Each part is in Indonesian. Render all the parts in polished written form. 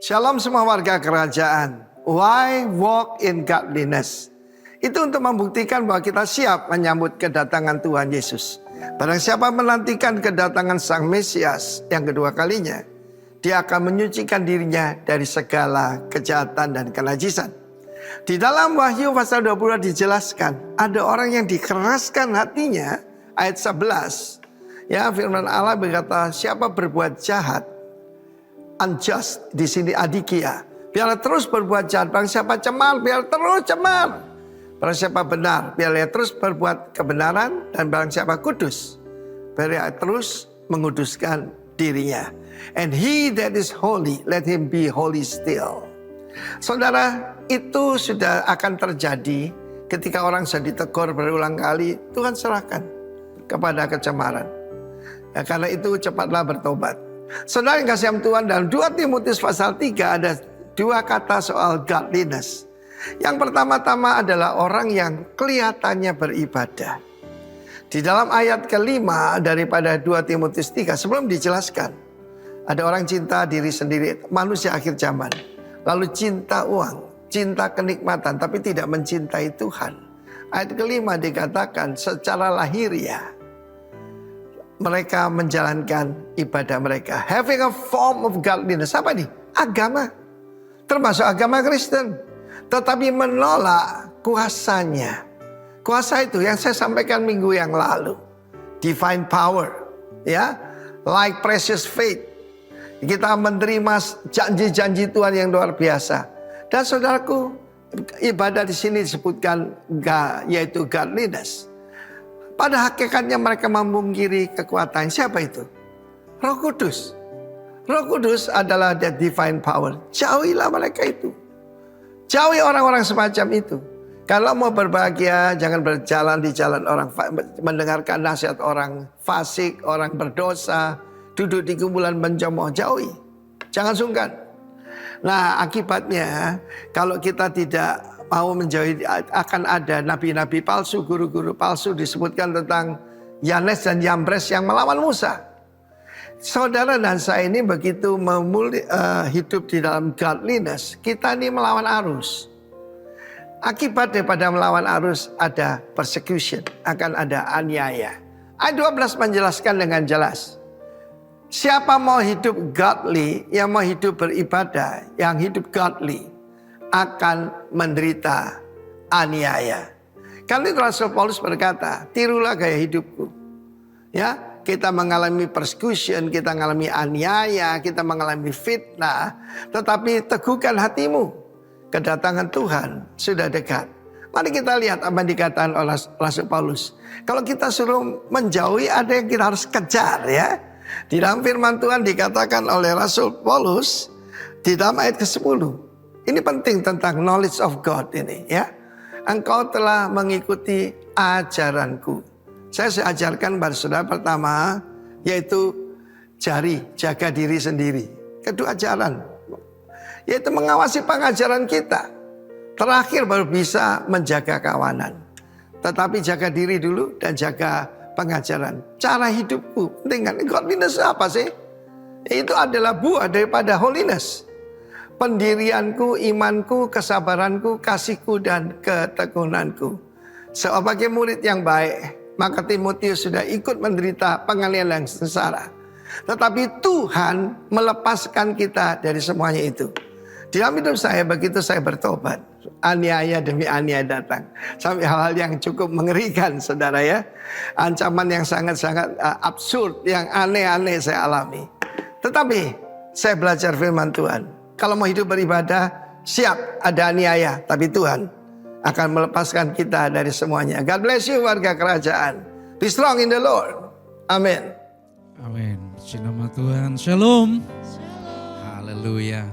Shalom semua warga kerajaan. Why walk in godliness? Itu untuk membuktikan bahwa kita siap menyambut kedatangan Tuhan Yesus. Barang siapa menantikan kedatangan Sang Mesias yang kedua kalinya, dia akan menyucikan dirinya dari segala kejahatan dan kenajisan. Di dalam Wahyu pasal 22 dijelaskan, ada orang yang dikeraskan hatinya, ayat 11. Ya, firman Allah berkata, siapa berbuat jahat, unjust, di sini adikia, biarlah terus berbuat jahat. Barang siapa cemar, biar terus cemar. Barang siapa benar, biarlah terus berbuat kebenaran. Dan barang siapa kudus, biarlah terus menguduskan dirinya. And he that is holy, let him be holy still. Saudara, itu sudah akan terjadi ketika orang sudah ditegur berulang kali. Tuhan serahkan kepada kecemaran. Ya, karena itu cepatlah bertobat. Saudara yang kasih Tuhan, dalam 2 Timotius pasal 3 ada 2 kata soal godliness. Yang pertama-tama adalah orang yang kelihatannya beribadah. Di dalam ayat kelima daripada 2 Timotius 3 sebelum dijelaskan, ada orang cinta diri sendiri, manusia akhir zaman. Lalu cinta uang, cinta kenikmatan, tapi tidak mencintai Tuhan. Ayat kelima dikatakan secara lahiriah mereka menjalankan ibadah mereka. Having a form of godliness. Apa nih? Agama. Termasuk agama Kristen. Tetapi menolak kuasanya. Kuasa itu yang saya sampaikan minggu yang lalu. Divine power. Ya. Like precious faith. Kita menerima janji-janji Tuhan yang luar biasa. Dan saudaraku, ibadah di sini disebutkan yaitu godliness. Pada hakikatnya mereka memungkiri kekuatan. Siapa itu? Roh Kudus. Roh Kudus adalah the divine power. Jauhilah mereka itu. Jauhi orang-orang semacam itu. Kalau mau berbahagia, jangan berjalan di jalan orang, mendengarkan nasihat orang fasik, orang berdosa, duduk di kumpulan pencemooh. Jauhi. Jangan sungkan. Nah, akibatnya kalau kita tidak mau menjauhi, akan ada nabi-nabi palsu, guru-guru palsu. Disebutkan tentang Yanes dan Yambres yang melawan Musa. Saudara dan saya ini begitu hidup di dalam godliness, kita ini melawan arus. Akibat daripada melawan arus ada persecution, akan ada aniaya. Ayat 12 menjelaskan dengan jelas. Siapa mau hidup godly, yang mau hidup beribadah, yang hidup godly, akan menderita aniaya. Karena itu Rasul Paulus berkata, tirulah gaya hidupku. Ya, kita mengalami persecution, kita mengalami aniaya, kita mengalami fitnah, tetapi teguhkan hatimu. Kedatangan Tuhan sudah dekat. Mari kita lihat apa yang dikatakan oleh Rasul Paulus. Kalau kita suruh menjauhi, ada yang kita harus kejar, ya. Di dalam firman Tuhan dikatakan oleh Rasul Paulus di dalam ayat ke-10. Ini penting tentang knowledge of God ini, ya. Engkau telah mengikuti ajaranku. Saya ajarkan pada saudara pertama, yaitu jaga diri sendiri. Kedua ajaran, yaitu mengawasi pengajaran kita. Terakhir baru bisa menjaga kawanan. Tetapi jaga diri dulu dan jaga pengajaran. Cara hidupku, dengan godliness apa sih? Itu adalah buah daripada holiness. Pendirianku, imanku, kesabaranku, kasihku, dan ketekunanku. Sebagai murid yang baik, maka Timotius sudah ikut menderita penganiayaan yang sengsara. Tetapi Tuhan melepaskan kita dari semuanya itu. Di dalam hidup saya, begitu saya bertobat, aniaya demi aniaya datang. Sampai hal-hal yang cukup mengerikan, saudara, ya. Ancaman yang sangat-sangat absurd, yang aneh-aneh saya alami. Tetapi saya belajar firman Tuhan. Kalau mau hidup beribadah, siap ada aniaya. Tapi Tuhan akan melepaskan kita dari semuanya. God bless you warga kerajaan. Be strong in the Lord. Amin. Amin. Nama Tuhan. Shalom. Haleluya.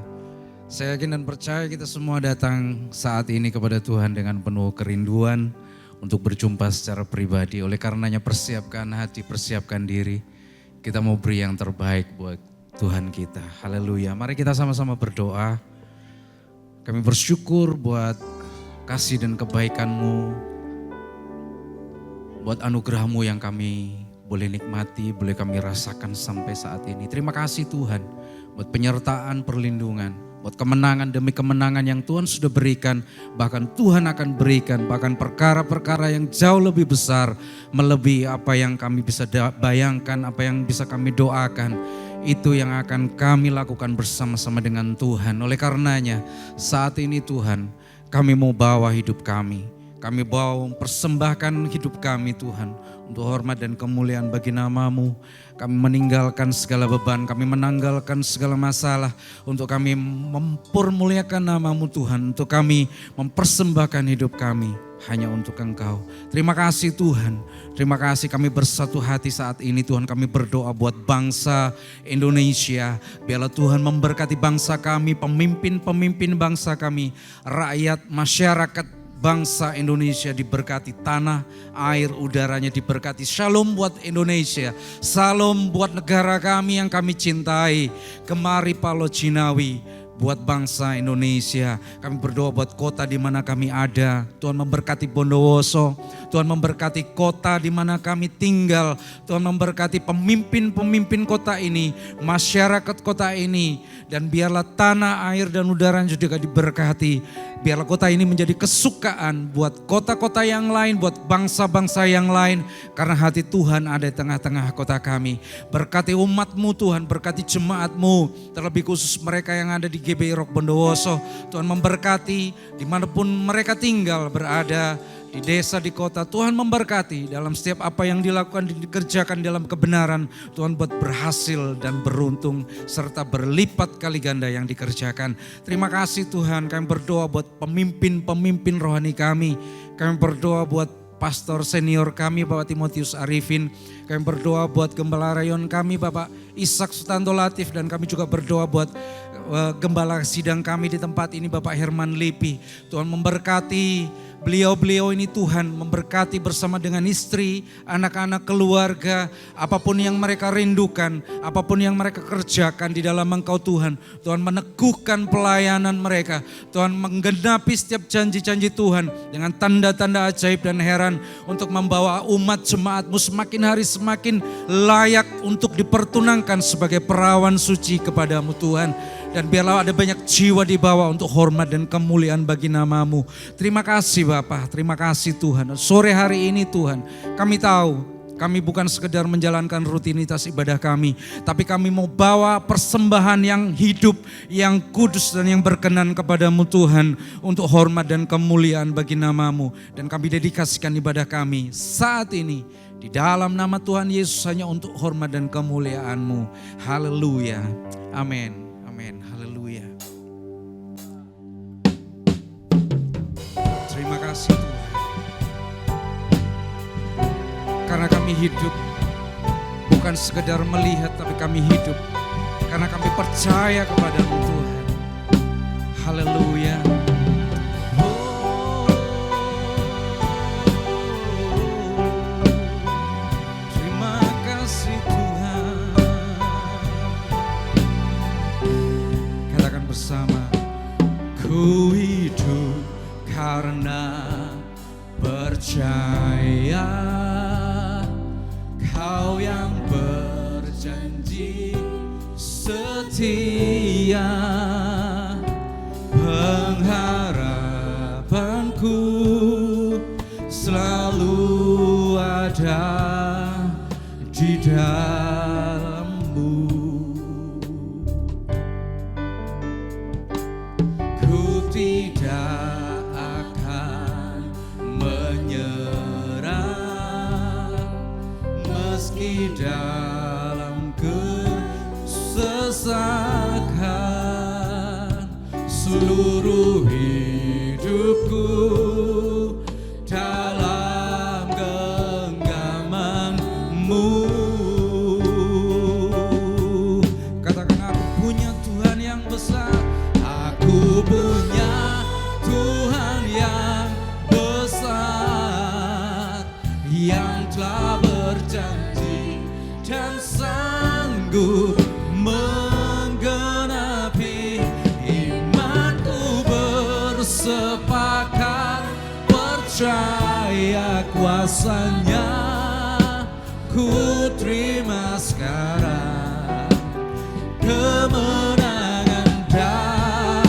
Saya yakin dan percaya kita semua datang saat ini kepada Tuhan dengan penuh kerinduan untuk berjumpa secara pribadi. Oleh karenanya persiapkan hati, persiapkan diri. Kita mau beri yang terbaik buat Tuhan kita. Haleluya. Mari kita sama-sama berdoa. Kami bersyukur buat kasih dan kebaikan-Mu. Buat anugerah-Mu yang kami boleh nikmati, boleh kami rasakan sampai saat ini. Terima kasih Tuhan buat penyertaan, perlindungan. buat kemenangan demi kemenangan yang Tuhan sudah berikan, bahkan Tuhan akan berikan, bahkan perkara-perkara yang jauh lebih besar, melebihi apa yang kami bisa bayangkan, apa yang bisa kami doakan. Itu yang akan kami lakukan bersama-sama dengan Tuhan. Oleh karenanya saat ini Tuhan, kami mau bawa hidup kami. Kami bawa persembahkan hidup kami Tuhan, untuk hormat dan kemuliaan bagi nama-Mu. Kami meninggalkan segala beban, kami menanggalkan segala masalah, untuk kami mempermuliakan nama-Mu Tuhan, untuk kami mempersembahkan hidup kami hanya untuk Engkau. Terima kasih Tuhan, terima kasih kami bersatu hati saat ini Tuhan. Kami berdoa buat bangsa Indonesia, biarlah Tuhan memberkati bangsa kami, pemimpin-pemimpin bangsa kami, rakyat, masyarakat bangsa Indonesia diberkati, tanah, air, udaranya diberkati. Shalom buat Indonesia, shalom buat negara kami yang kami cintai. Kemari Palo Cinawi, buat bangsa Indonesia. Kami berdoa buat kota di mana kami ada. Tuhan memberkati Bondowoso, Tuhan memberkati kota di mana kami tinggal. Tuhan memberkati pemimpin-pemimpin kota ini, masyarakat kota ini. Dan biarlah tanah, air, dan udara juga diberkati. Biarlah kota ini menjadi kesukaan buat kota-kota yang lain, buat bangsa-bangsa yang lain. Karena hati Tuhan ada di tengah-tengah kota kami. Berkati umat-Mu Tuhan, berkati jemaat-Mu. Terlebih khusus mereka yang ada di GBI Rock Bondowoso. Tuhan memberkati dimanapun mereka tinggal berada. Di desa, di kota, Tuhan memberkati dalam setiap apa yang dilakukan, dikerjakan dalam kebenaran. Tuhan buat berhasil dan beruntung serta berlipat kali ganda yang dikerjakan. Terima kasih Tuhan, kami berdoa buat pemimpin-pemimpin rohani kami. Kami berdoa buat pastor senior kami Bapak Timotius Arifin. Kami berdoa buat gembala rayon kami Bapak Ishak Sutanto Latif. Dan kami juga berdoa buat gembala sidang kami di tempat ini Bapak Herman Lipi. Tuhan memberkati beliau-beliau ini Tuhan, memberkati bersama dengan istri, anak-anak, keluarga, apapun yang mereka rindukan, apapun yang mereka kerjakan di dalam Engkau Tuhan. Tuhan meneguhkan pelayanan mereka, Tuhan menggenapi setiap janji-janji Tuhan dengan tanda-tanda ajaib dan heran untuk membawa umat jemaat-Mu semakin hari semakin layak untuk dipertunangkan sebagai perawan suci kepadamu Tuhan. Dan biarlah ada banyak jiwa dibawa untuk hormat dan kemuliaan bagi nama-Mu. Terima kasih Bapa, terima kasih Tuhan. Sore hari ini Tuhan, kami tahu kami bukan sekedar menjalankan rutinitas ibadah kami, tapi kami mau bawa persembahan yang hidup, yang kudus dan yang berkenan kepadamu Tuhan, untuk hormat dan kemuliaan bagi nama-Mu. Dan kami dedikasikan ibadah kami saat ini di dalam nama Tuhan Yesus hanya untuk hormat dan kemuliaan-Mu. Haleluya, amin. Amin, haleluya. Terima kasih Tuhan. Karena kami hidup bukan sekedar melihat, tapi kami hidup karena kami percaya kepada-Mu Tuhan. Haleluya. Terima kasih Tuhan. Katakan bersama, ku hidup karena percaya Kau yang berjanji setia. Pengharapanku selalu ada di dalam-Mu. Ku tidak akan menyerah meski dalam kesesakan. Seluruh hidupku dalam genggaman-Mu. Katakan, aku punya Tuhan yang besar. Aku punya Tuhan yang besar, yang telah berjanji dan sanggup menggenapi. Imanku bersepakat percaya kuasa-Nya. Ku terima sekarang kemenangan dan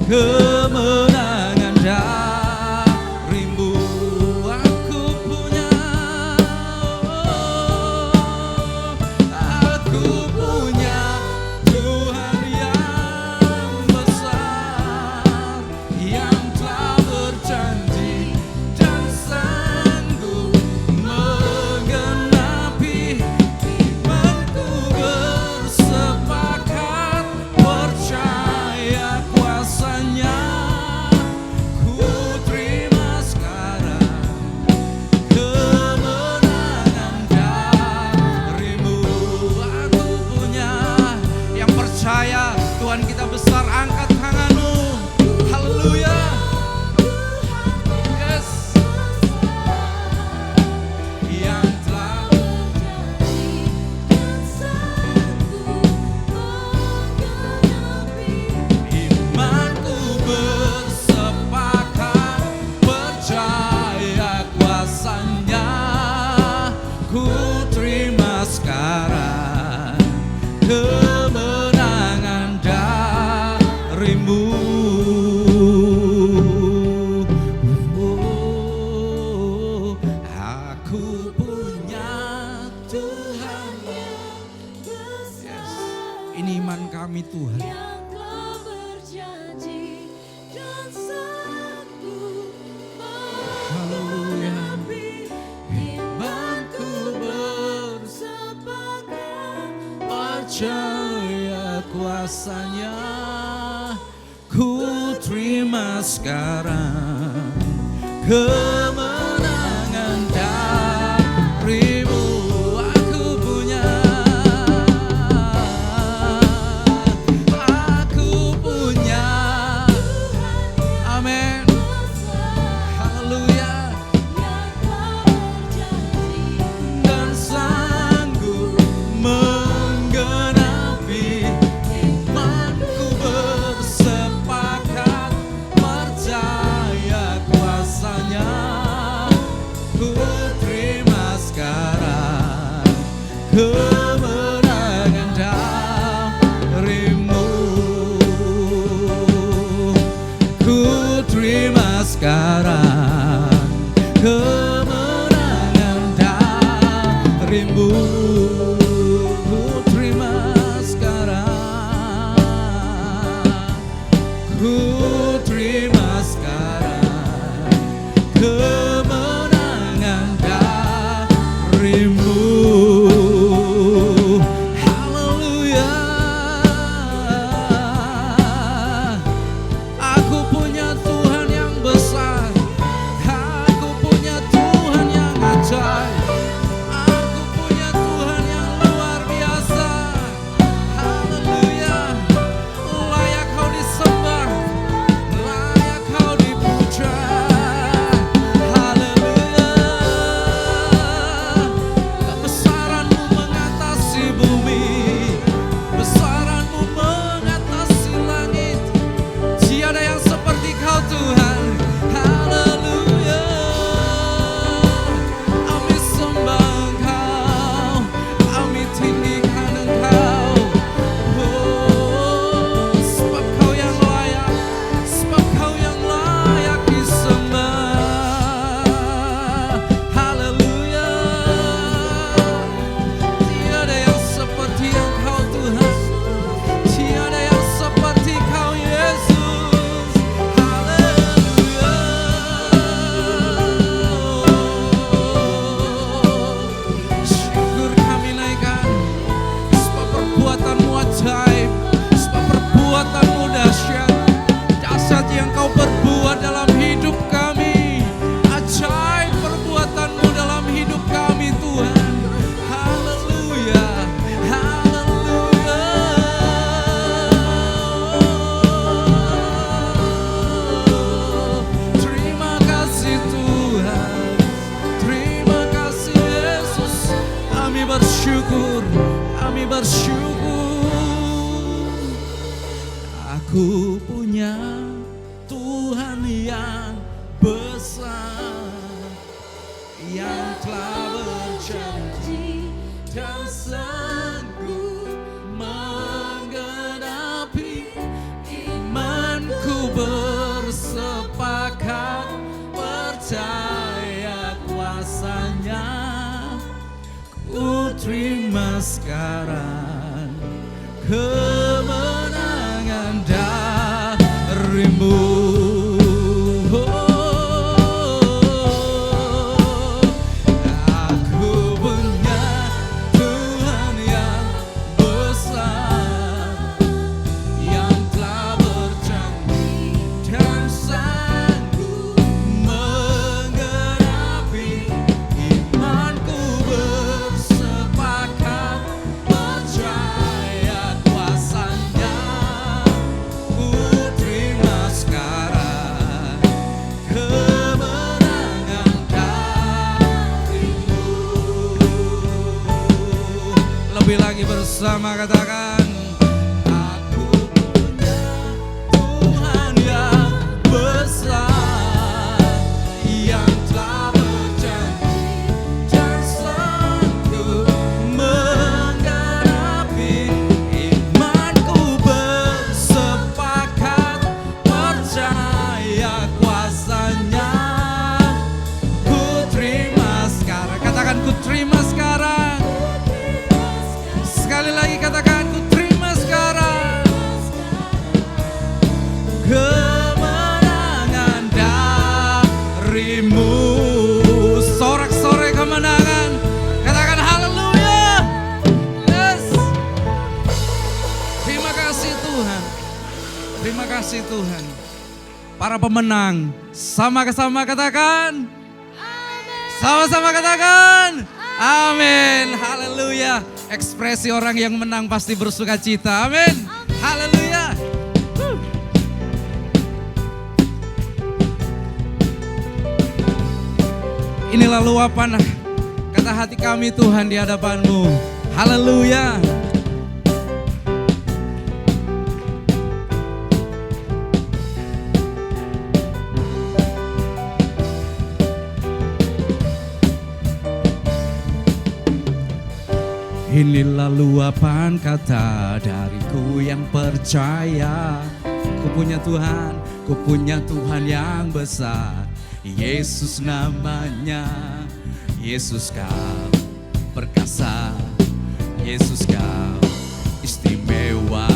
kemenangan darimu aku punya. Aku punya Tuhan yang besar, yang telah berjanji dan sanggup menggenapi imanku. Bersepakat percaya kuasanya, ku terima sekarang kemenangan darimu aku punya. Yang percaya Tuhan kita besar, angkat tanganmu. Haleluya. Yes. Yang telah imanku bersepakat percaya kuasanya, ku terima sekarang kemenangan darimu. Oh, aku punya Tuhan. Yes. Ini iman kami Tuhan. Yang telah berjanji dan sanggup Haleluya. menggenapi imanku. Bersepakat Percaya kuasanya, ku terima sekarang kemenangan darimu aku punya. Aku punya. Amin. Haleluya. yang telah berjanji Dan sanggup menggenapi imanku. Bersepakat percaya kuasanya, ku terima sekarang kemenangan darimu. Ku terima sekarang kemenangan darimu. Ku terima sekarang, ku terima sekarang kemenangan darimu. Haleluya. Aku punya Tuhan yang besar, aku punya Tuhan yang ajaib, aku punya Tuhan yang luar biasa. Haleluya. Layak kau disembah, layak kau dipuja. Haleluya. Kebesaranmu mengatasi bumi, besaranmu mengatasi langit. Tiada yang seperti kau Tuhan. Haleluya. Kami sembah Engkau, kami tinggikan Engkau. Oh, sebab Kau yang layak, sebab Kau yang layak disembah. Haleluya. Tiada yang seperti Engkau Tuhan, tiada yang seperti Kau Yesus. Haleluya. Syukur kami naikkan, sebab perbuatan-Mu ajaib, sebab perbuatan-Mu dahsyat. Dahsyat yang Kau perbuat dalam hidup kami, ajaib perbuatan-Mu dalam hidup kami Tuhan. Haleluya. Haleluya. Terima kasih Tuhan, terima kasih Yesus. Kami bersyukur, kami bersyukur. Aku punya Tuhan yang besar, yang telah berjanji dan sanggup menggenapi imanku. terima sekarang kemenangan darimu. Aku punya Tuhan yang besar, yang telah berjanji dan sanggup menggenapi. Imanku bersepakat percaya kuasanya. Ku terima sekarang kemenangan darimu. Lebih lagi bersama katakan, aku punya Tuhan yang besar, yang telah berjanji dan sanggup menggenapi. Imanku bersepakat percaya kuasanya. Ku terima sekarang. Katakan, ku terima sekarang. Sekali lagi katakan, ku terima sekarang kemenangan darimu. Sorak-sorai kemenangan. Katakan haleluya. Yes. Terima kasih Tuhan. Terima kasih Tuhan. Para pemenang, sama-sama katakan. Sama-sama katakan. Amin. Haleluya. Ekspresi orang yang menang pasti bersuka cita. Amin. Haleluya. Inilah luapan kata hati kami Tuhan di hadapan-Mu. Haleluya. Inilah luapan kata dariku yang percaya. Ku punya Tuhan, ku punya Tuhan yang besar. Yesus namanya, Yesus kau perkasa, Yesus kau istimewa,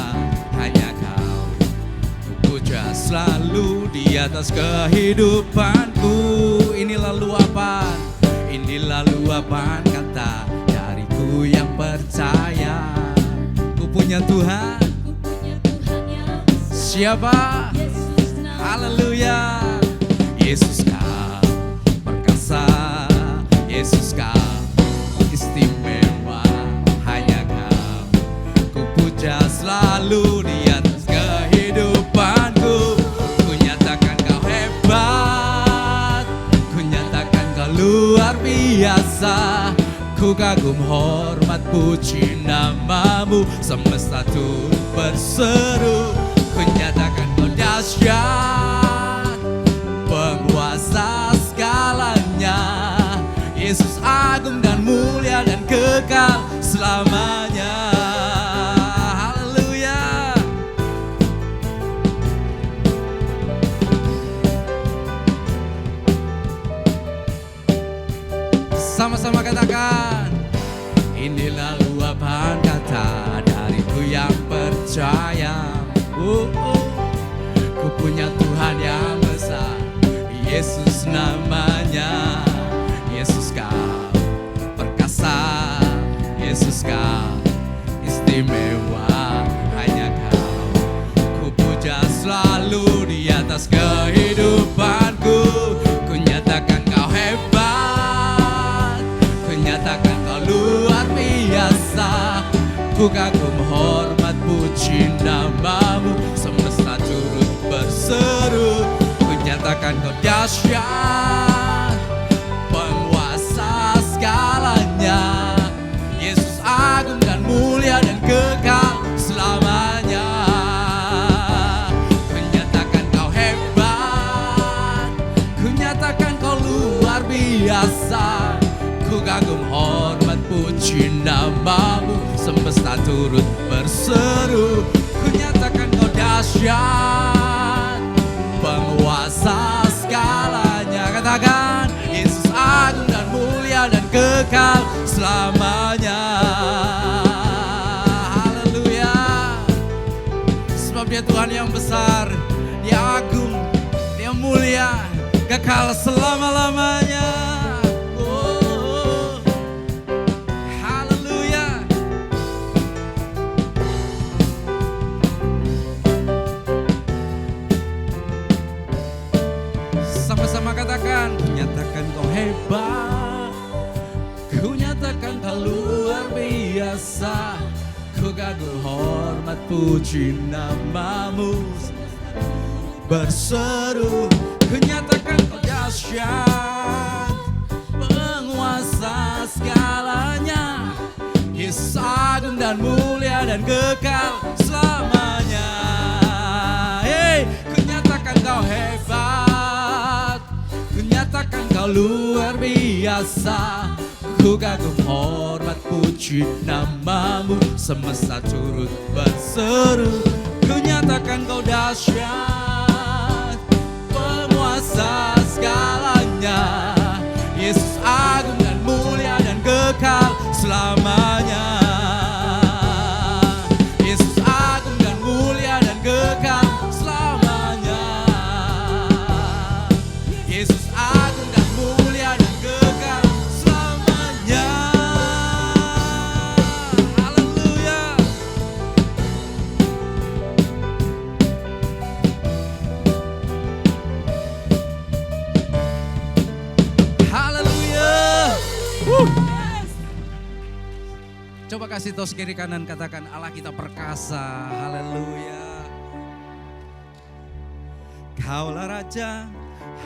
hanya kau ku puja selalu di atas kehidupanku. Inilah luapan kata dariku yang percaya. Ku punya Tuhan. Ku punya Tuhan yang besar. Siapa? Yesus namanya. Haleluya. Yesus kau perkasa, Yesus kau istimewa, hanya kau ku puja selalu di atas kehidupanku. Ku nyatakan kau hebat, ku nyatakan kau luar biasa. Ku kagum, hormat, puji namamu, semesta turut berseru. Ku nyatakan kau dahsyat, penguasa segalanya. Yesus agung dan mulia dan kekal selamanya. Haleluya. Sama-sama katakan, inilah luapan kata dariku yang percaya. Ku punya Tuhan yang besar, Yesus namanya. Yesus kau perkasa, Yesus kau istimewa, hanya kau ku puja selalu di atas kehidupanku. Ku nyatakan kau hebat, ku nyatakan kau luar biasa. Ku kagum, hormat, puji namamu, semesta turut berseru. Ku nyatakan kau dahsyat, penguasa segalanya. Yesus agung dan mulia dan kekal selamanya. Ku nyatakan kau hebat, ku nyatakan kau luar biasa. Ku kagum, hormat, puji namamu, semesta turut berseru. Ku nyatakan kau dahsyat, penguasa segalanya. Katakan, Yesus agung dan mulia dan kekal selamanya. Dia Tuhan yang besar, Dia agung, Dia mulia, kekal selama-lamanya. Oh, haleluya. Sama-sama katakan, nyatakan kau hebat, ku nyatakan kau luar biasa, ku kagum hormat puji namamu, berseru, ku nyatakan kau dahsyat, penguasa segalanya, Yesus agung dan mulia dan kekal selamanya. Hey, ku nyatakan kau hebat, ku nyatakan kau luar biasa, ku kagum hormat puji namamu, semesta turut berseru, ku nyatakan kau dahsyat, penguasa segalanya, Yesus agung dan mulia dan kekal selamanya. Yesus agung dan mulia dan kekal selamanya. Yesus agung dan mulia dan kekal selamanya. Haleluya. Haleluya. Coba kasih tos kiri kanan, katakan Allah kita perkasa. Haleluya. Kaulah Raja,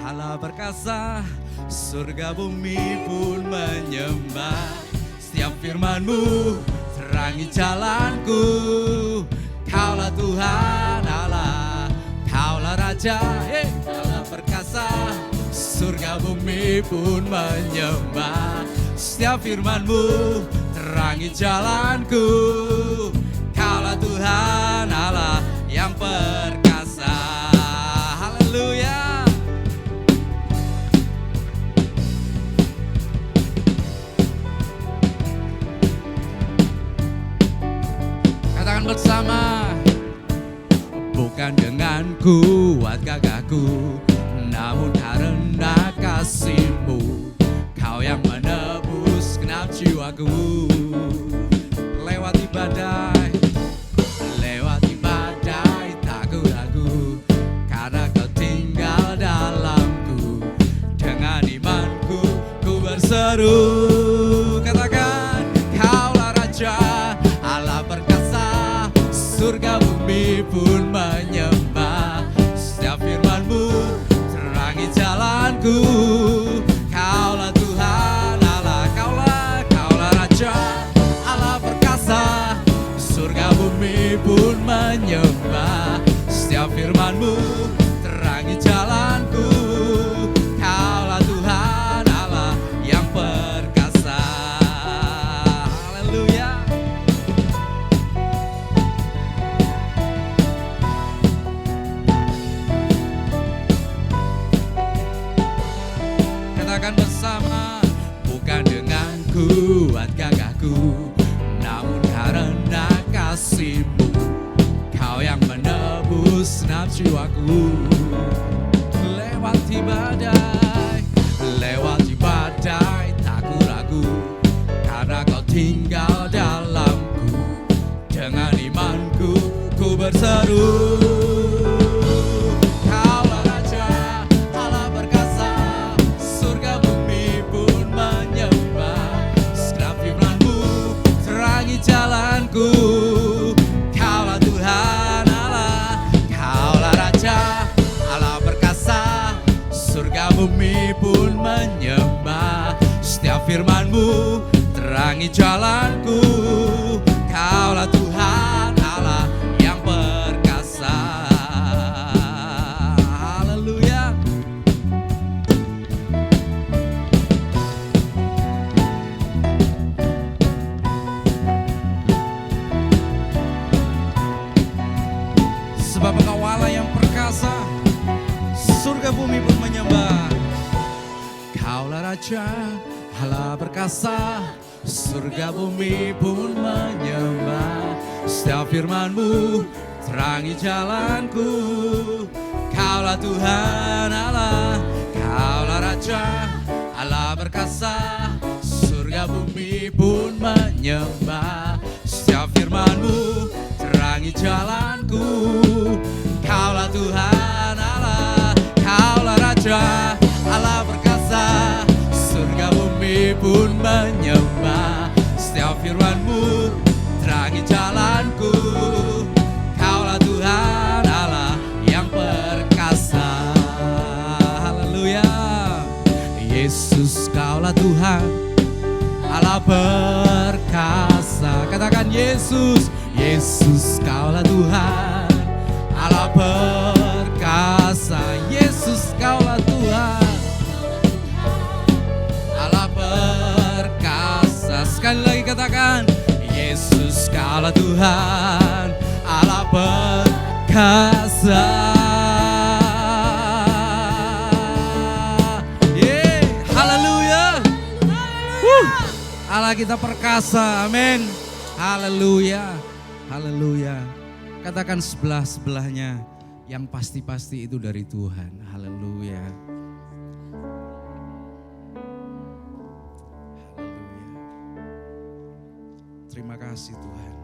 Allah perkasa, surga bumi pun menyembah. Setiap firman-Mu terangi jalanku. Kaulah Tuhan Allah, Kaulah Raja, Allah perkasa, surga bumi pun menyembah. Setiap firman-Mu terangi jalanku. Kaulah Tuhan Allah yang perkasa. Haleluya. Katakan bersama, bukan dengan kuat gagahku, namun karena kasih-Mu, Kau yang menebus genap jiwaku. Lewati badai, tak ku ragu, karena Kau tinggal dalamku. Dengan imanku ku berseru, katakan Kaulah Raja, Allah perkasa, surga bumi pun menyembah. Setiap firman-Mu terangi jalanku. Kaulah Tuhan Allah, Kaulah Raja, Allah perkasa, surga bumi pun menyembah. Setiap firman-Mu terangi jalanku. Kaulah Tuhan Allah yang perkasa. Haleluya. Katakan bersama, bukan dengan kuat gagahku, namun karena kasih-Mu, Kau yang menebus genap jiwaku. Lewati badai, tak ku ragu, karena Kau tinggal dalamku. Dengan imanku ku berseru, Kaulah Raja, Allah perkasa, surga bumi pun menyembah. Setiap firman-Mu terangi jalanku. Kaulah Tuhan Allah, Kaulah Raja, Allah perkasa, surga bumi pun menyembah. Setiap firman-Mu terangi jalanku. Kaulah Tuhan Allah yang perkasa. Haleluya. Sebab Engkau Allah yang perkasa, surga bumi pun menyembah. Kaulah Raja, Allah perkasa, surga bumi pun menyembah. Setiap firman-Mu terangi jalanku. Kaulah Tuhan Allah, Kaulah Raja, Allah berkasa, surga bumi pun menyembah. Setiap firman-Mu terangi jalanku. Kaulah Tuhan Allah, Kaulah Raja, Allah berkasa, surga bumi pun menyembah. Setiap firman-Mu terangi jalanku. Kaulah Tuhan Allah yang perkasa. Haleluya. Yesus, Kaulah Tuhan Allah perkasa. Katakan Yesus, Yesus, Kaulah Tuhan Allah perkasa. Yesus, Kaulah Tuhan Allah perkasa. Sekali lagi katakan, Yesus, Kaulah Tuhan Allah perkasa. Haleluya. Allah kita perkasa, amin. Haleluya, haleluya. Katakan sebelah-sebelahnya, yang pasti-pasti itu dari Tuhan. Haleluya. Haleluya. Terima kasih Tuhan.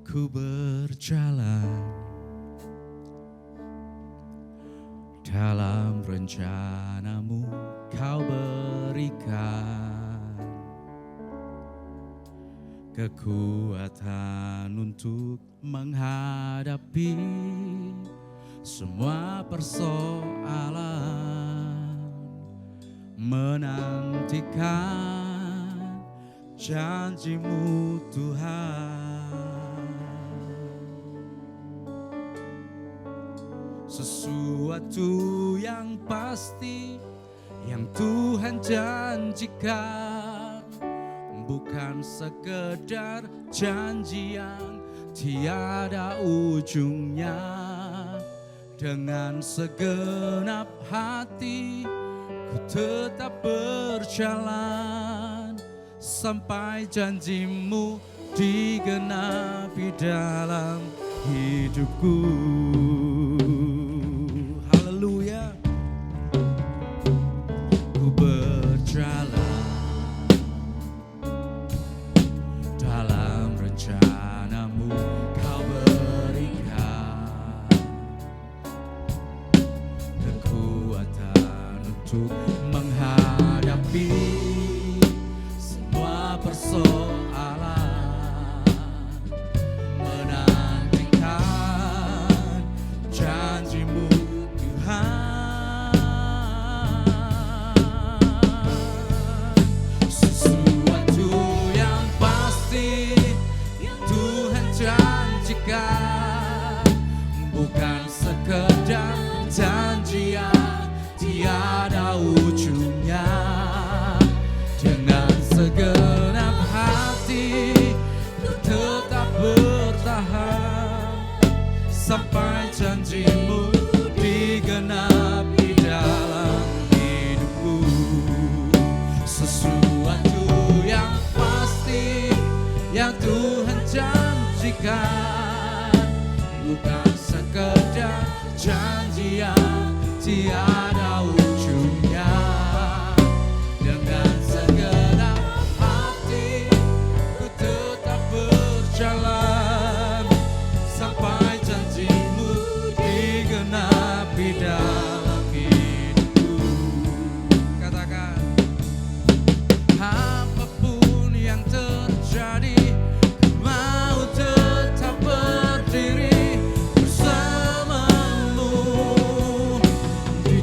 Ku berjalan dalam rencana-Mu, Kau berikan kekuatan untuk menghadapi semua persoalan, menantikan janji-Mu Tuhan. Sesuatu yang pasti yang Tuhan janjikan, bukan sekedar janji yang tiada ujungnya. Dengan segenap hati ku tetap berjalan sampai janji-Mu digenapi dalam hidupku. Haleluya. Ku berjalan dalam rencana-Mu, Kau berikan kekuatan untuk menghadapi semua persoalan, menantikan janji-Mu Tuhan. Sesuatu yang pasti yang Tuhan janjikan, bukan sekedar janji yang tiada ujungnya. Dengan segenap hati ku tetap bertahan sampai janji-Mu digenapi dalam hidupku. Sesuatu yang pasti yang Tuhan janjikan, bukan sekedar janji yang tiada ujungnya. Dengan segenap hati ku tetap berjalan sampai janji-Mu digenapi dalam hidupku. Katakan, apapun yang terjadi, ku mau tetap berdiri bersama-Mu di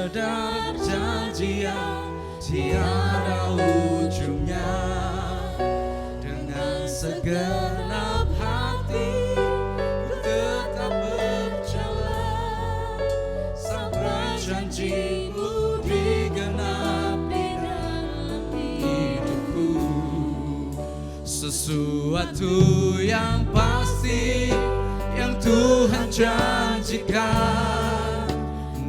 sekedar perjanjian tiada ujungnya. Dengan segenap hati ku tetap berjalan sampai janjimu digenapi dalam hidupku. Sesuatu yang pasti yang Tuhan janjikan,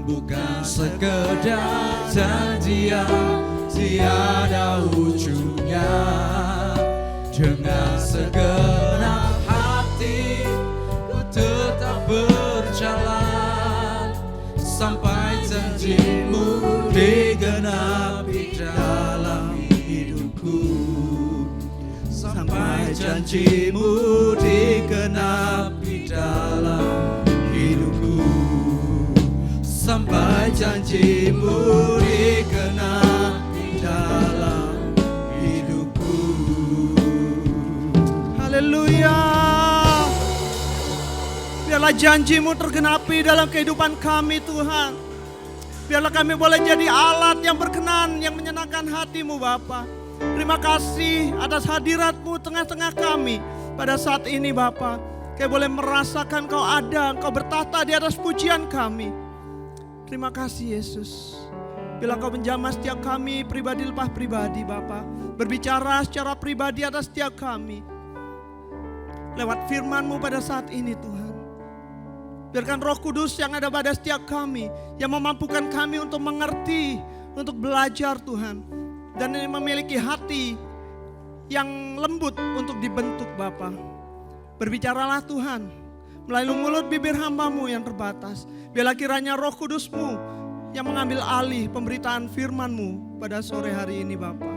bukan sekedar janjian tiada ujungnya. Dengan segenap hati ku tetap berjalan sampai janjimu digenapi dalam hidupku. Sampai janjimu digenapi dalam hidupku. Sampai janjimu digenapi dalam hidupku. Haleluya. Biarlah janjimu tergenapi dalam kehidupan kami Tuhan. Biarlah kami boleh jadi alat yang berkenan, yang menyenangkan hatimu Bapa. Terima kasih atas hadiratmu tengah-tengah kami pada saat ini Bapa. Kami boleh merasakan Kau ada, Kau bertahta di atas pujian kami. Terima kasih Yesus. Bila Kau menjamah setiap kami pribadi lepas pribadi Bapa. Berbicara secara pribadi atas setiap kami. Lewat firman-Mu pada saat ini Tuhan. Biarkan Roh Kudus yang ada pada setiap kami, yang memampukan kami untuk mengerti, untuk belajar Tuhan. Dan ini memiliki hati yang lembut untuk dibentuk Bapa. Berbicaralah Tuhan melalui mulut bibir hamba-Mu yang terbatas. Biarlah kiranya Roh Kudus-Mu yang mengambil alih pemberitaan firman-Mu pada sore hari ini Bapa.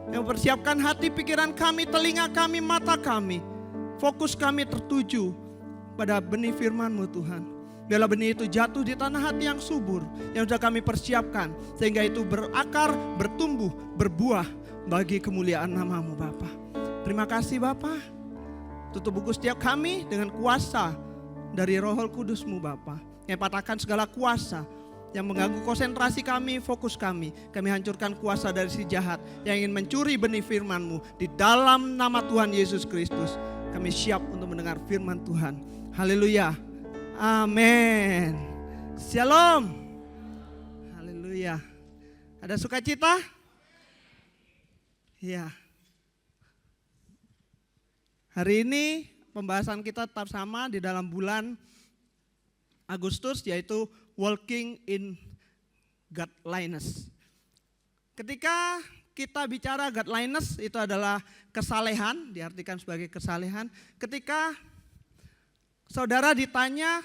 Yang mempersiapkan hati pikiran kami, telinga kami, mata kami. Fokus kami tertuju pada benih firman-Mu Tuhan. Biarlah benih itu jatuh di tanah hati yang subur yang sudah kami persiapkan. Sehingga itu berakar, bertumbuh, berbuah bagi kemuliaan nama-Mu Bapa. Terima kasih Bapa. Tutup buku setiap kami dengan kuasa dari Roh Kudus-Mu Bapa. Yang patahkan segala kuasa yang mengganggu konsentrasi kami, fokus kami. Kami hancurkan kuasa dari si jahat yang ingin mencuri benih firman-Mu. Di dalam nama Tuhan Yesus Kristus kami siap untuk mendengar firman Tuhan. Haleluya. Amin. Shalom. Haleluya. Ada sukacita? Ya. Hari ini pembahasan kita tetap sama di dalam bulan Agustus, yaitu walking in godliness. Ketika kita bicara godliness, itu adalah kesalehan, diartikan sebagai kesalehan. Ketika saudara ditanya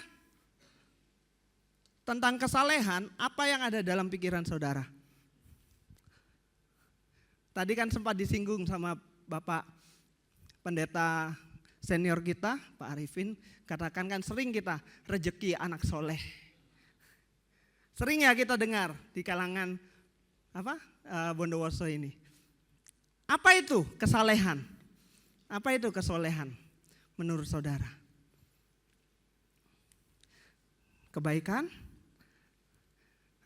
tentang kesalehan, apa yang ada dalam pikiran saudara? Tadi kan sempat disinggung sama Bapak Pendeta senior kita, Pak Arifin, katakan kan sering kita rejeki anak soleh. Sering ya kita dengar di kalangan Bondowoso ini. Apa itu kesalehan? Apa itu kesolehan menurut saudara? Kebaikan?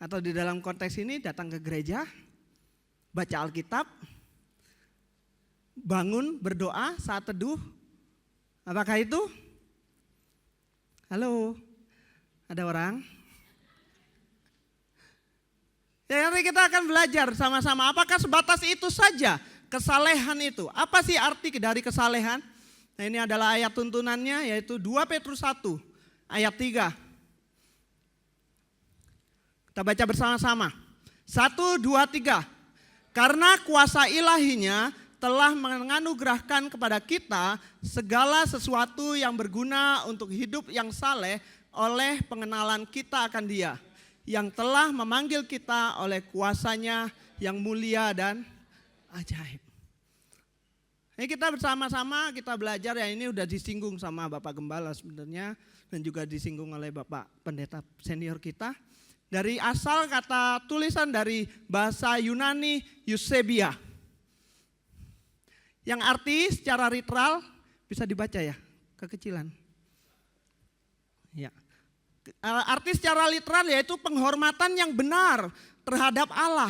Atau di dalam konteks ini datang ke gereja, baca Alkitab, bangun berdoa saat teduh. Apakah itu? Halo, ada orang? Ya, hari kita akan belajar sama-sama. Apakah sebatas itu saja kesalehan itu? Apa sih arti dari kesalehan? Nah, ini adalah ayat tuntunannya, yaitu 2 Petrus 1 ayat 3. Kita baca bersama-sama. 1, 2, 3. Karena kuasa ilahinya telah menganugerahkan kepada kita segala sesuatu yang berguna untuk hidup yang saleh oleh pengenalan kita akan Dia, yang telah memanggil kita oleh kuasanya yang mulia dan ajaib. Ini kita bersama-sama kita belajar, ya ini udah disinggung sama Bapak Gembala sebenarnya, dan juga disinggung oleh Bapak Pendeta senior kita. Dari asal kata tulisan dari bahasa Yunani Eusebia, yang arti secara literal bisa dibaca ya, kekecilan. Ya. Arti secara literal yaitu penghormatan yang benar terhadap Allah.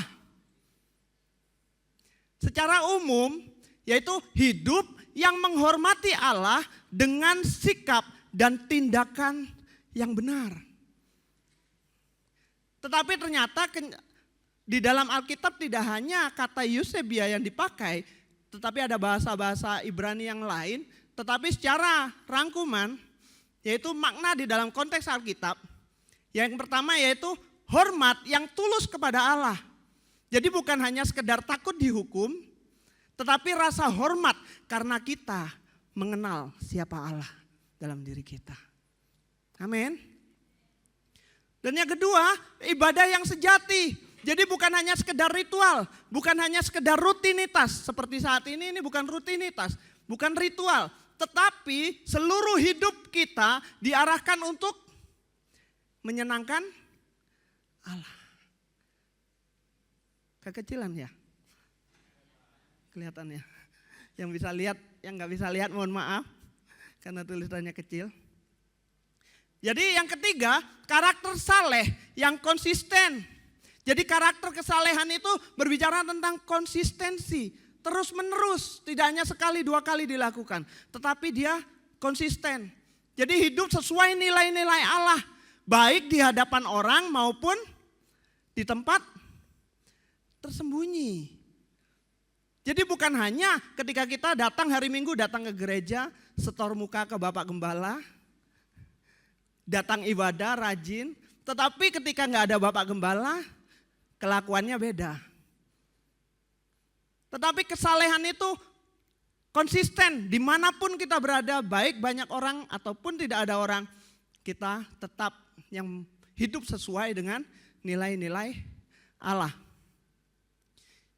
Secara umum yaitu hidup yang menghormati Allah dengan sikap dan tindakan yang benar. Tetapi ternyata di dalam Alkitab tidak hanya kata Eusebia yang dipakai, tetapi ada bahasa-bahasa Ibrani yang lain. Tetapi secara rangkuman, yaitu makna di dalam konteks Alkitab, yang pertama yaitu hormat yang tulus kepada Allah. Jadi bukan hanya sekedar takut dihukum, tetapi rasa hormat karena kita mengenal siapa Allah dalam diri kita. Amin. Dan yang kedua, ibadah yang sejati. Jadi bukan hanya sekedar ritual, bukan hanya sekedar rutinitas. Seperti saat ini bukan rutinitas, bukan ritual. Tetapi seluruh hidup kita diarahkan untuk menyenangkan Allah. Kekecilan ya? Kelihatan ya? Yang bisa lihat, yang nggak bisa lihat mohon maaf. Karena tulisannya kecil. Jadi yang ketiga, karakter saleh yang konsisten. Jadi karakter kesalehan itu berbicara tentang konsistensi. Terus menerus, tidak hanya sekali dua kali dilakukan. Tetapi dia konsisten. Jadi hidup sesuai nilai-nilai Allah. Baik di hadapan orang maupun di tempat tersembunyi. Jadi bukan hanya ketika kita datang hari Minggu, datang ke gereja, setor muka ke Bapak Gembala, datang ibadah, rajin. Tetapi ketika nggak ada Bapak Gembala, kelakuannya beda. Tetapi kesalehan itu konsisten dimanapun kita berada, baik banyak orang ataupun tidak ada orang, kita tetap yang hidup sesuai dengan nilai-nilai Allah.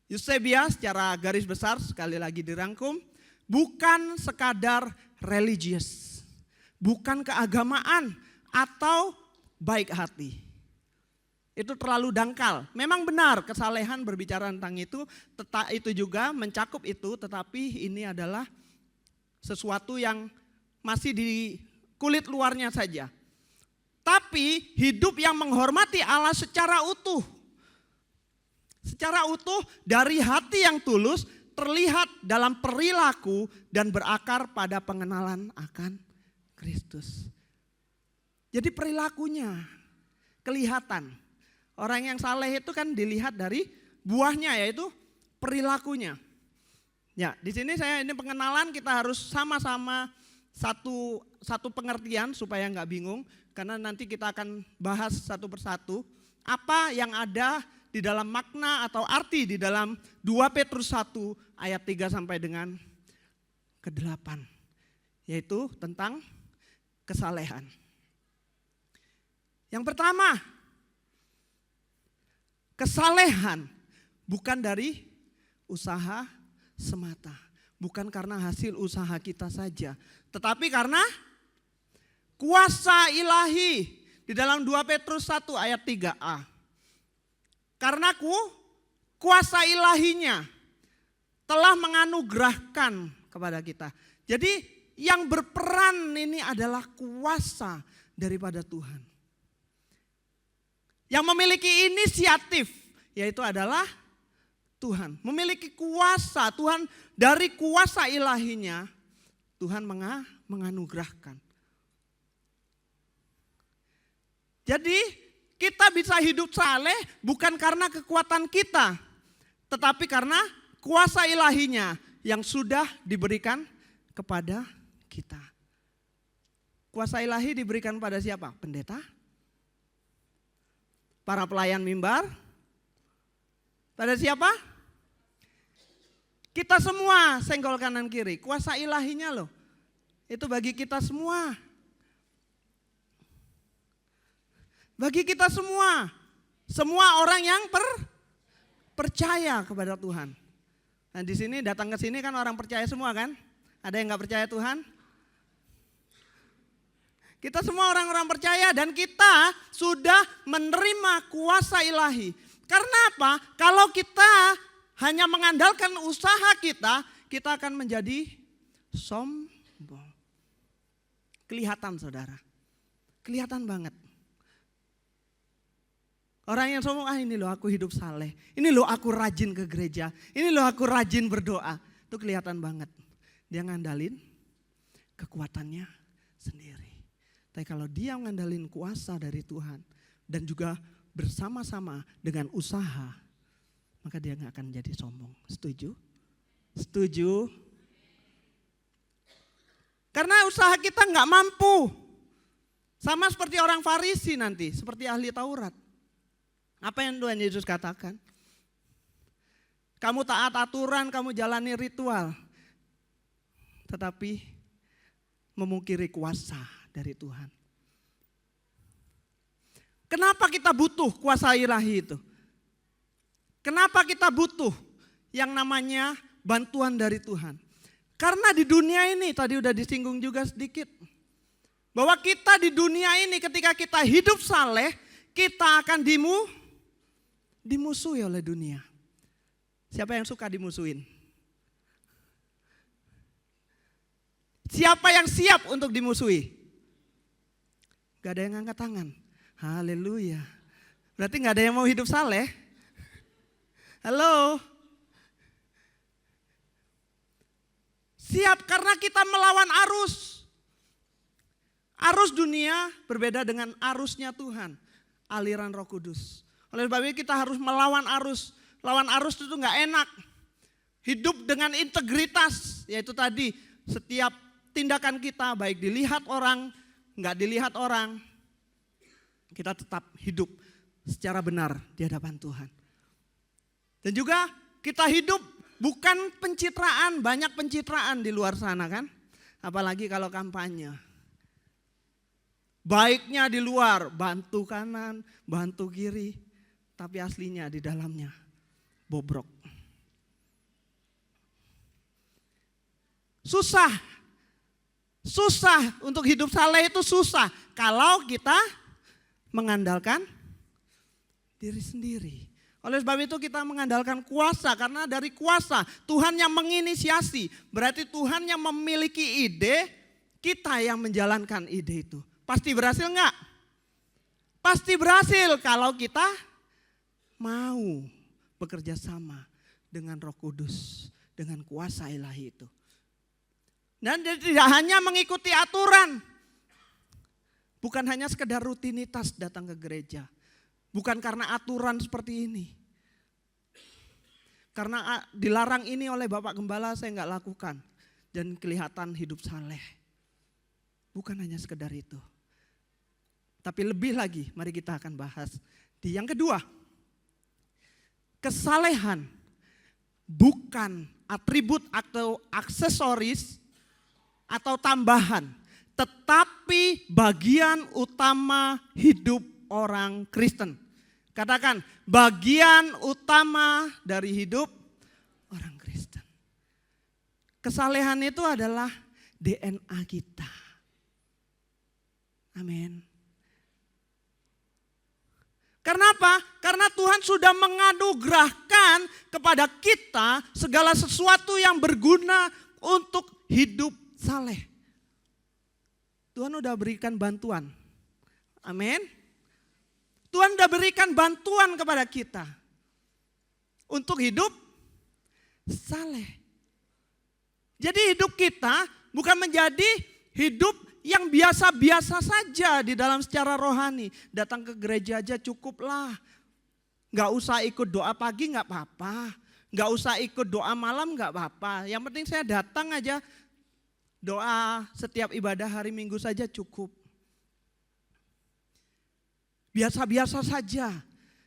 Eusebia secara garis besar sekali lagi dirangkum, bukan sekadar religius, bukan keagamaan atau baik hati. Itu terlalu dangkal. Memang benar kesalehan berbicara tentang itu juga mencakup itu, tetapi ini adalah sesuatu yang masih di kulit luarnya saja. Tapi hidup yang menghormati Allah secara utuh. Secara utuh dari hati yang tulus terlihat dalam perilaku dan berakar pada pengenalan akan Kristus. Jadi perilakunya kelihatan. Orang yang saleh itu kan dilihat dari buahnya, yaitu perilakunya. Ya, di sini ini pengenalan kita harus sama-sama satu pengertian supaya nggak bingung, karena nanti kita akan bahas satu persatu apa yang ada di dalam makna atau arti di dalam 2 Petrus 1 ayat 3 sampai dengan ke-8, yaitu tentang kesalehan. Yang pertama, kesalehan bukan dari usaha semata, bukan karena hasil usaha kita saja, tetapi karena kuasa ilahi di dalam 2 Petrus 1 ayat 3a. Karena kuasa ilahinya telah menganugerahkan kepada kita. Jadi yang berperan ini adalah kuasa daripada Tuhan. Yang memiliki inisiatif yaitu adalah Tuhan. Memiliki kuasa, Tuhan dari kuasa ilahinya Tuhan menganugerahkan. Jadi kita bisa hidup saleh bukan karena kekuatan kita, tetapi karena kuasa ilahinya yang sudah diberikan kepada kita. Kuasa ilahi diberikan pada siapa? Pendeta? Para pelayan mimbar? Pada siapa? Kita semua senggol kanan kiri. Kuasa ilahinya loh. Itu bagi kita semua. Bagi kita semua. Semua orang yang percaya kepada Tuhan. Nah di sini datang ke sini kan orang percaya semua kan? Ada yang nggak percaya Tuhan? Kita semua orang-orang percaya dan kita sudah menerima kuasa ilahi. Karena apa? Kalau kita hanya mengandalkan usaha kita, kita akan menjadi sombong. Kelihatan saudara, kelihatan banget. Orang yang sombong, ini loh aku hidup saleh. Ini loh aku rajin ke gereja. Ini loh aku rajin berdoa. Itu kelihatan banget. Dia ngandalin kekuatannya sendiri. Tapi kalau dia ngandalin kuasa dari Tuhan dan juga bersama-sama dengan usaha, maka dia gak akan jadi sombong. Setuju? Setuju? Karena usaha kita gak mampu. Sama seperti orang Farisi nanti, seperti ahli Taurat. Apa yang Tuhan Yesus katakan? Kamu taat aturan, kamu jalani ritual. Tetapi memungkiri kuasa dari Tuhan. Kenapa kita butuh kuasa ilahi itu? Kenapa kita butuh yang namanya bantuan dari Tuhan? Karena di dunia ini, tadi udah disinggung juga sedikit. Bahwa kita di dunia ini ketika kita hidup saleh, kita akan dimusuhi oleh dunia. Siapa yang suka dimusuhin? Siapa yang siap untuk dimusuhi? Gak ada yang angkat tangan. Haleluya. Berarti gak ada yang mau hidup saleh. Halo. Siap karena kita melawan arus. Arus dunia berbeda dengan arusnya Tuhan. Aliran Roh Kudus. Oleh sebab itu kita harus melawan arus. Lawan arus itu gak enak. Hidup dengan integritas. Yaitu tadi setiap tindakan kita baik dilihat orang, gak dilihat orang. Kita tetap hidup secara benar di hadapan Tuhan. Dan juga kita hidup bukan pencitraan. Banyak pencitraan di luar sana kan. Apalagi kalau kampanye. Baiknya di luar, bantu kanan, bantu kiri. Tapi aslinya di dalamnya bobrok. Susah untuk hidup saleh itu susah. Kalau kita mengandalkan diri sendiri. Oleh sebab itu kita mengandalkan kuasa. Karena dari kuasa Tuhan yang menginisiasi. Berarti Tuhan yang memiliki ide, kita yang menjalankan ide itu. Pasti berhasil enggak? Pasti berhasil kalau kita mau bekerja sama dengan Roh Kudus, dengan kuasa ilahi itu. Dan dia tidak hanya mengikuti aturan. Bukan hanya sekedar rutinitas datang ke gereja. Bukan karena aturan seperti ini. Karena dilarang ini oleh Bapak Gembala saya enggak lakukan. Dan kelihatan hidup saleh. Bukan hanya sekedar itu. Tapi lebih lagi, mari kita akan bahas. Di yang kedua, kesalehan bukan atribut atau aksesoris atau tambahan, tetapi bagian utama hidup orang Kristen. Katakan, bagian utama dari hidup orang Kristen. Kesalehan itu adalah DNA kita. Amin. Karena apa? Karena Tuhan sudah menganugerahkan kepada kita segala sesuatu yang berguna untuk hidup saleh. Tuhan sudah berikan bantuan. Amin. Tuhan sudah berikan bantuan kepada kita untuk hidup saleh. Jadi hidup kita bukan menjadi hidup yang biasa-biasa saja di dalam secara rohani. Datang ke gereja aja cukuplah. Gak usah ikut doa pagi gak apa-apa. Gak usah ikut doa malam gak apa-apa. Yang penting saya datang aja. Doa setiap ibadah hari Minggu saja cukup. Biasa-biasa saja.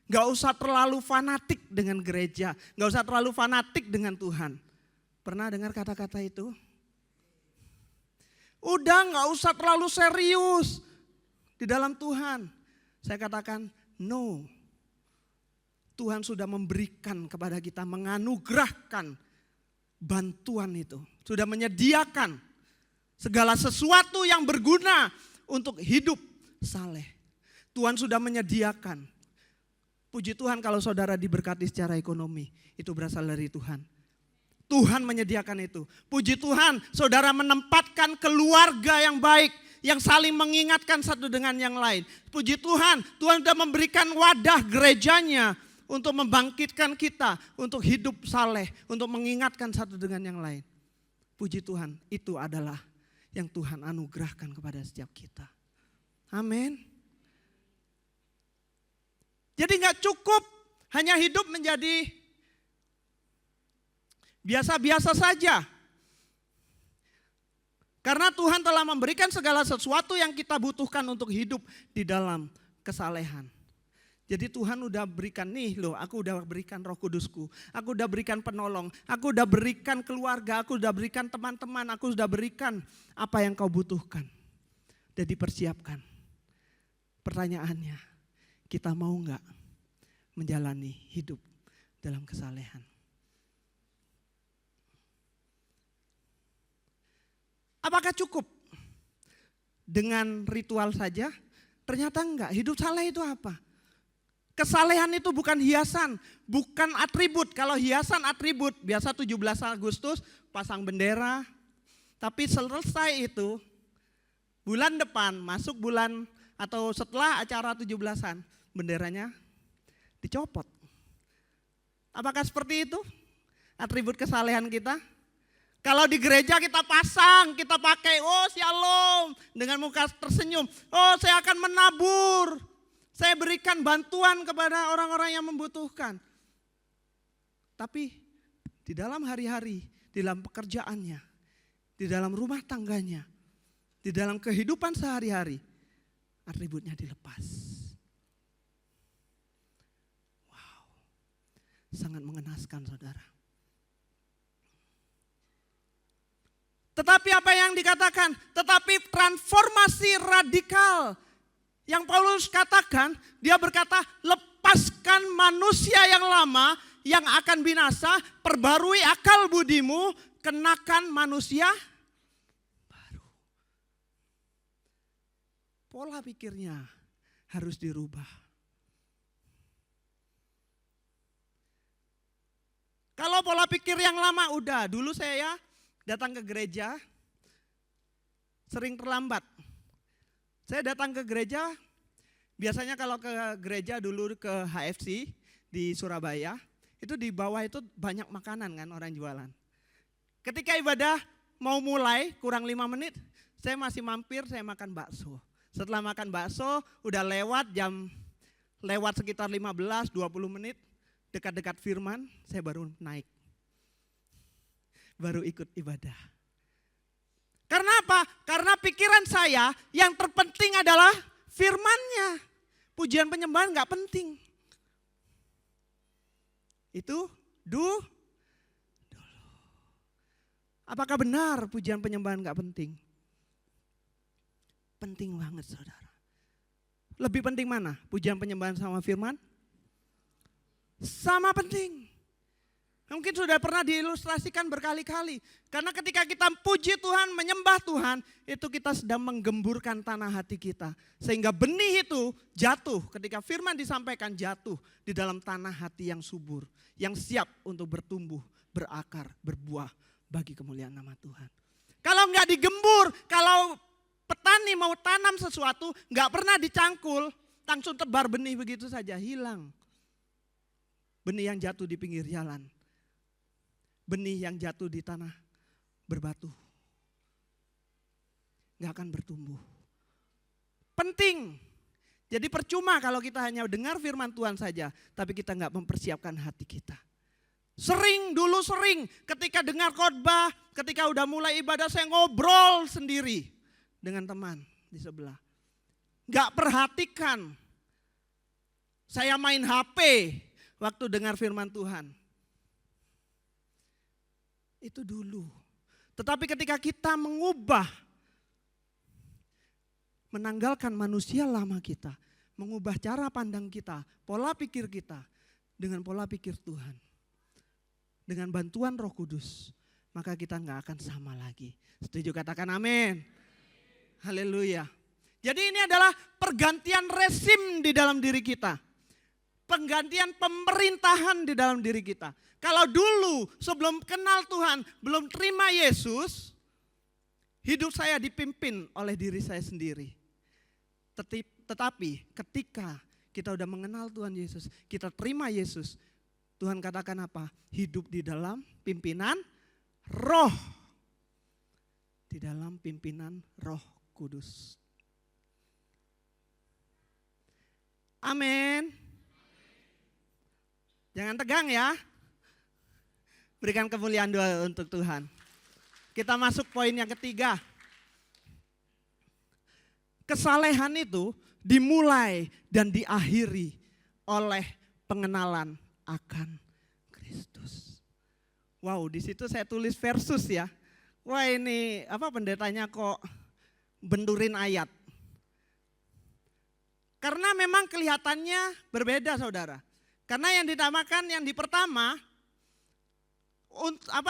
Gak usah terlalu fanatik dengan gereja. Gak usah terlalu fanatik dengan Tuhan. Pernah dengar kata-kata itu? Udah gak usah terlalu serius di dalam Tuhan. Saya katakan no. Tuhan sudah memberikan kepada kita, menganugerahkan bantuan itu. Sudah menyediakan segala sesuatu yang berguna untuk hidup saleh. Tuhan sudah menyediakan. Puji Tuhan kalau saudara diberkati secara ekonomi, itu berasal dari Tuhan. Tuhan menyediakan itu. Puji Tuhan, saudara menempatkan keluarga yang baik, yang saling mengingatkan satu dengan yang lain. Puji Tuhan, Tuhan sudah memberikan wadah gerejanya untuk membangkitkan kita, untuk hidup saleh, untuk mengingatkan satu dengan yang lain. Puji Tuhan, itu adalah yang Tuhan anugerahkan kepada setiap kita. Amin. Jadi gak cukup hanya hidup menjadi biasa-biasa saja. Karena Tuhan telah memberikan segala sesuatu yang kita butuhkan untuk hidup di dalam kesalehan. Jadi Tuhan udah berikan nih loh, aku udah berikan Roh Kudusku, aku udah berikan penolong, aku udah berikan keluarga, aku udah berikan teman-teman, aku sudah berikan apa yang kau butuhkan. Dan dipersiapkan. Pertanyaannya, kita mau gak menjalani hidup dalam kesalehan? Apakah cukup dengan ritual saja? Ternyata enggak, hidup saleh itu apa? Kesalehan itu bukan hiasan, bukan atribut. Kalau hiasan atribut, biasa 17 Agustus pasang bendera. Tapi selesai itu, bulan depan, masuk bulan atau setelah acara 17-an, benderanya dicopot. Apakah seperti itu atribut kesalehan kita? Kalau di gereja kita pasang, kita pakai, oh shalom, dengan muka tersenyum. Oh saya akan menabur. Saya berikan bantuan kepada orang-orang yang membutuhkan. Tapi di dalam hari-hari, di dalam pekerjaannya, di dalam rumah tangganya, di dalam kehidupan sehari-hari, atributnya dilepas. Wow, sangat mengenaskan saudara. Tetapi apa yang dikatakan? Tetapi transformasi radikal. Yang Paulus katakan, dia berkata, lepaskan manusia yang lama yang akan binasa, perbarui akal budimu, kenakan manusia baru. Pola pikirnya harus dirubah. Kalau pola pikir yang lama udah, dulu saya datang ke gereja sering terlambat. Saya datang ke gereja, biasanya kalau ke gereja dulu ke HFC di Surabaya, itu di bawah itu banyak makanan kan orang jualan. Ketika ibadah mau mulai kurang 5 menit, saya masih mampir, saya makan bakso. Setelah makan bakso udah lewat sekitar 15-20 menit, dekat-dekat firman, saya baru naik. Baru ikut ibadah. Karena apa? Karena pikiran saya yang terpenting adalah firman-Nya. Pujian penyembahan gak penting. Itu dulu. Apakah benar pujian penyembahan gak penting? Penting banget saudara. Lebih penting mana? Pujian penyembahan sama firman? Sama penting. Mungkin sudah pernah diilustrasikan berkali-kali. Karena ketika kita puji Tuhan, menyembah Tuhan, itu kita sedang menggemburkan tanah hati kita. Sehingga benih itu jatuh, ketika firman disampaikan jatuh di dalam tanah hati yang subur. Yang siap untuk bertumbuh, berakar, berbuah bagi kemuliaan nama Tuhan. Kalau enggak digembur, kalau petani mau tanam sesuatu, enggak pernah dicangkul, langsung tebar benih begitu saja, hilang. Benih yang jatuh di pinggir jalan. Benih yang jatuh di tanah berbatu. Gak akan bertumbuh. Penting. Jadi percuma kalau kita hanya dengar firman Tuhan saja. Tapi kita gak mempersiapkan hati kita. Sering ketika dengar khotbah, ketika udah mulai ibadah saya ngobrol sendiri dengan teman di sebelah. Gak perhatikan. Saya main HP waktu dengar firman Tuhan. Itu dulu. Tetapi ketika kita mengubah, menanggalkan manusia lama kita, mengubah cara pandang kita, pola pikir kita dengan pola pikir Tuhan. Dengan bantuan Roh Kudus, maka kita gak akan sama lagi. Setuju katakan amin. Haleluya. Jadi ini adalah pergantian rezim di dalam diri kita. Penggantian pemerintahan di dalam diri kita. Kalau dulu sebelum kenal Tuhan, belum terima Yesus, hidup saya dipimpin oleh diri saya sendiri. Tetapi ketika kita udah mengenal Tuhan Yesus, kita terima Yesus, Tuhan katakan apa? Hidup di dalam pimpinan Roh. Di dalam pimpinan Roh Kudus. Amin. Jangan tegang ya. Berikan kemuliaan doa untuk Tuhan. Kita masuk poin yang ketiga. Kesalehan itu dimulai dan diakhiri oleh pengenalan akan Kristus. Wow, di situ saya tulis versus ya. Wah ini apa pendetanya kok benturin ayat. Karena memang kelihatannya berbeda saudara. Karena yang dinamakan yang di pertama,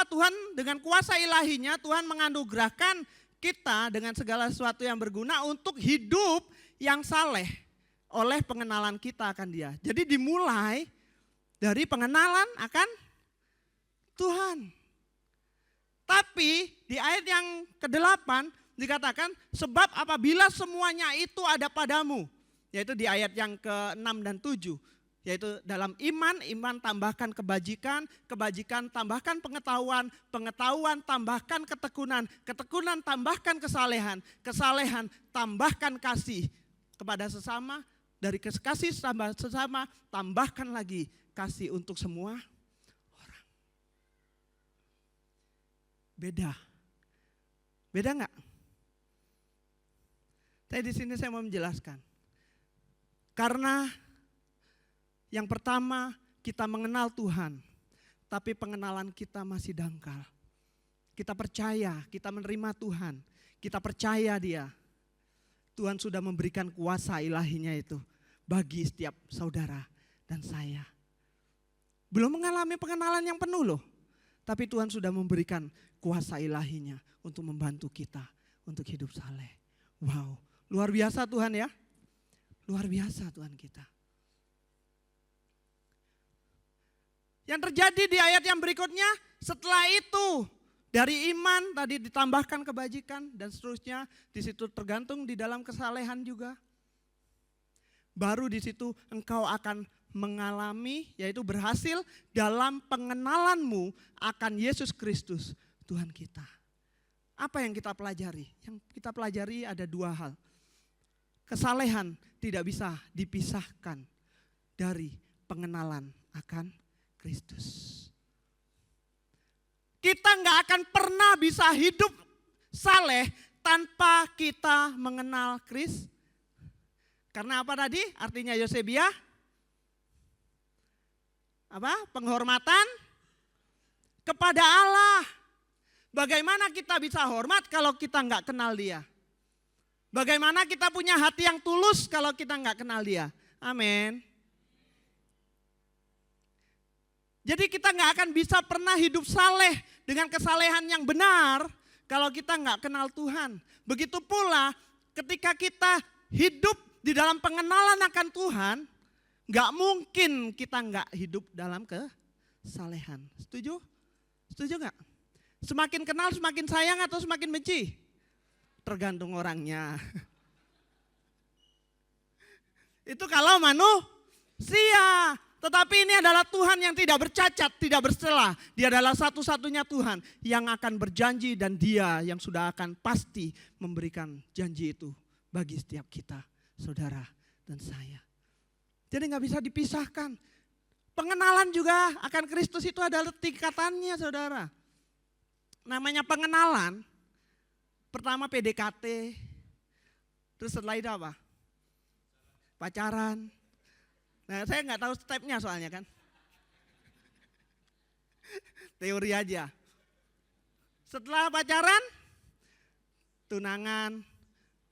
Tuhan dengan kuasa ilahinya Tuhan menganugerahkan kita dengan segala sesuatu yang berguna untuk hidup yang saleh oleh pengenalan kita akan Dia. Jadi dimulai dari pengenalan akan Tuhan. Tapi di ayat yang ke-8 dikatakan sebab apabila semuanya itu ada padamu. Yaitu di ayat yang ke-6 dan 7. Yaitu dalam iman, iman tambahkan kebajikan, kebajikan tambahkan pengetahuan, pengetahuan tambahkan ketekunan, ketekunan tambahkan kesalehan, kesalehan tambahkan kasih kepada sesama, dari kasih tambah sesama tambahkan lagi kasih untuk semua orang. Beda. Beda enggak? Saya di sini saya mau menjelaskan. Karena yang pertama kita mengenal Tuhan, tapi pengenalan kita masih dangkal. Kita percaya, kita menerima Tuhan, kita percaya Dia. Tuhan sudah memberikan kuasa ilahinya itu bagi setiap saudara dan saya. Belum mengalami pengenalan yang penuh loh, tapi Tuhan sudah memberikan kuasa ilahinya untuk membantu kita untuk hidup saleh. Wow, luar biasa Tuhan ya. Luar biasa Tuhan kita. Yang terjadi di ayat yang berikutnya, setelah itu dari iman tadi ditambahkan kebajikan dan seterusnya, di situ tergantung di dalam kesalehan juga. Baru di situ engkau akan mengalami, yaitu berhasil dalam pengenalanmu akan Yesus Kristus Tuhan kita. Apa yang kita pelajari? Yang kita pelajari ada dua hal. Kesalehan tidak bisa dipisahkan dari pengenalan akan Kristus. Kita nggak akan pernah bisa hidup saleh tanpa kita mengenal Kristus. Karena apa tadi? Artinya Yosebia? Apa? Penghormatan kepada Allah. Bagaimana kita bisa hormat kalau kita nggak kenal Dia? Bagaimana kita punya hati yang tulus kalau kita nggak kenal Dia? Amin. Jadi kita nggak akan bisa pernah hidup saleh dengan kesalehan yang benar kalau kita nggak kenal Tuhan. Begitu pula ketika kita hidup di dalam pengenalan akan Tuhan, nggak mungkin kita nggak hidup dalam kesalehan. Setuju? Setuju nggak? Semakin kenal semakin sayang atau semakin benci? Tergantung orangnya. Itu kalau manusia. Tetapi ini adalah Tuhan yang tidak bercacat, tidak bercela. Dia adalah satu-satunya Tuhan yang akan berjanji dan Dia yang sudah akan pasti memberikan janji itu bagi setiap kita, saudara dan saya. Jadi nggak bisa dipisahkan. Pengenalan juga akan Kristus itu adalah tingkatannya, saudara. Namanya pengenalan. Pertama PDKT, terus setelah itu apa? Pacaran. Nah saya nggak tahu stepnya soalnya kan. Teori aja. Setelah pacaran, tunangan,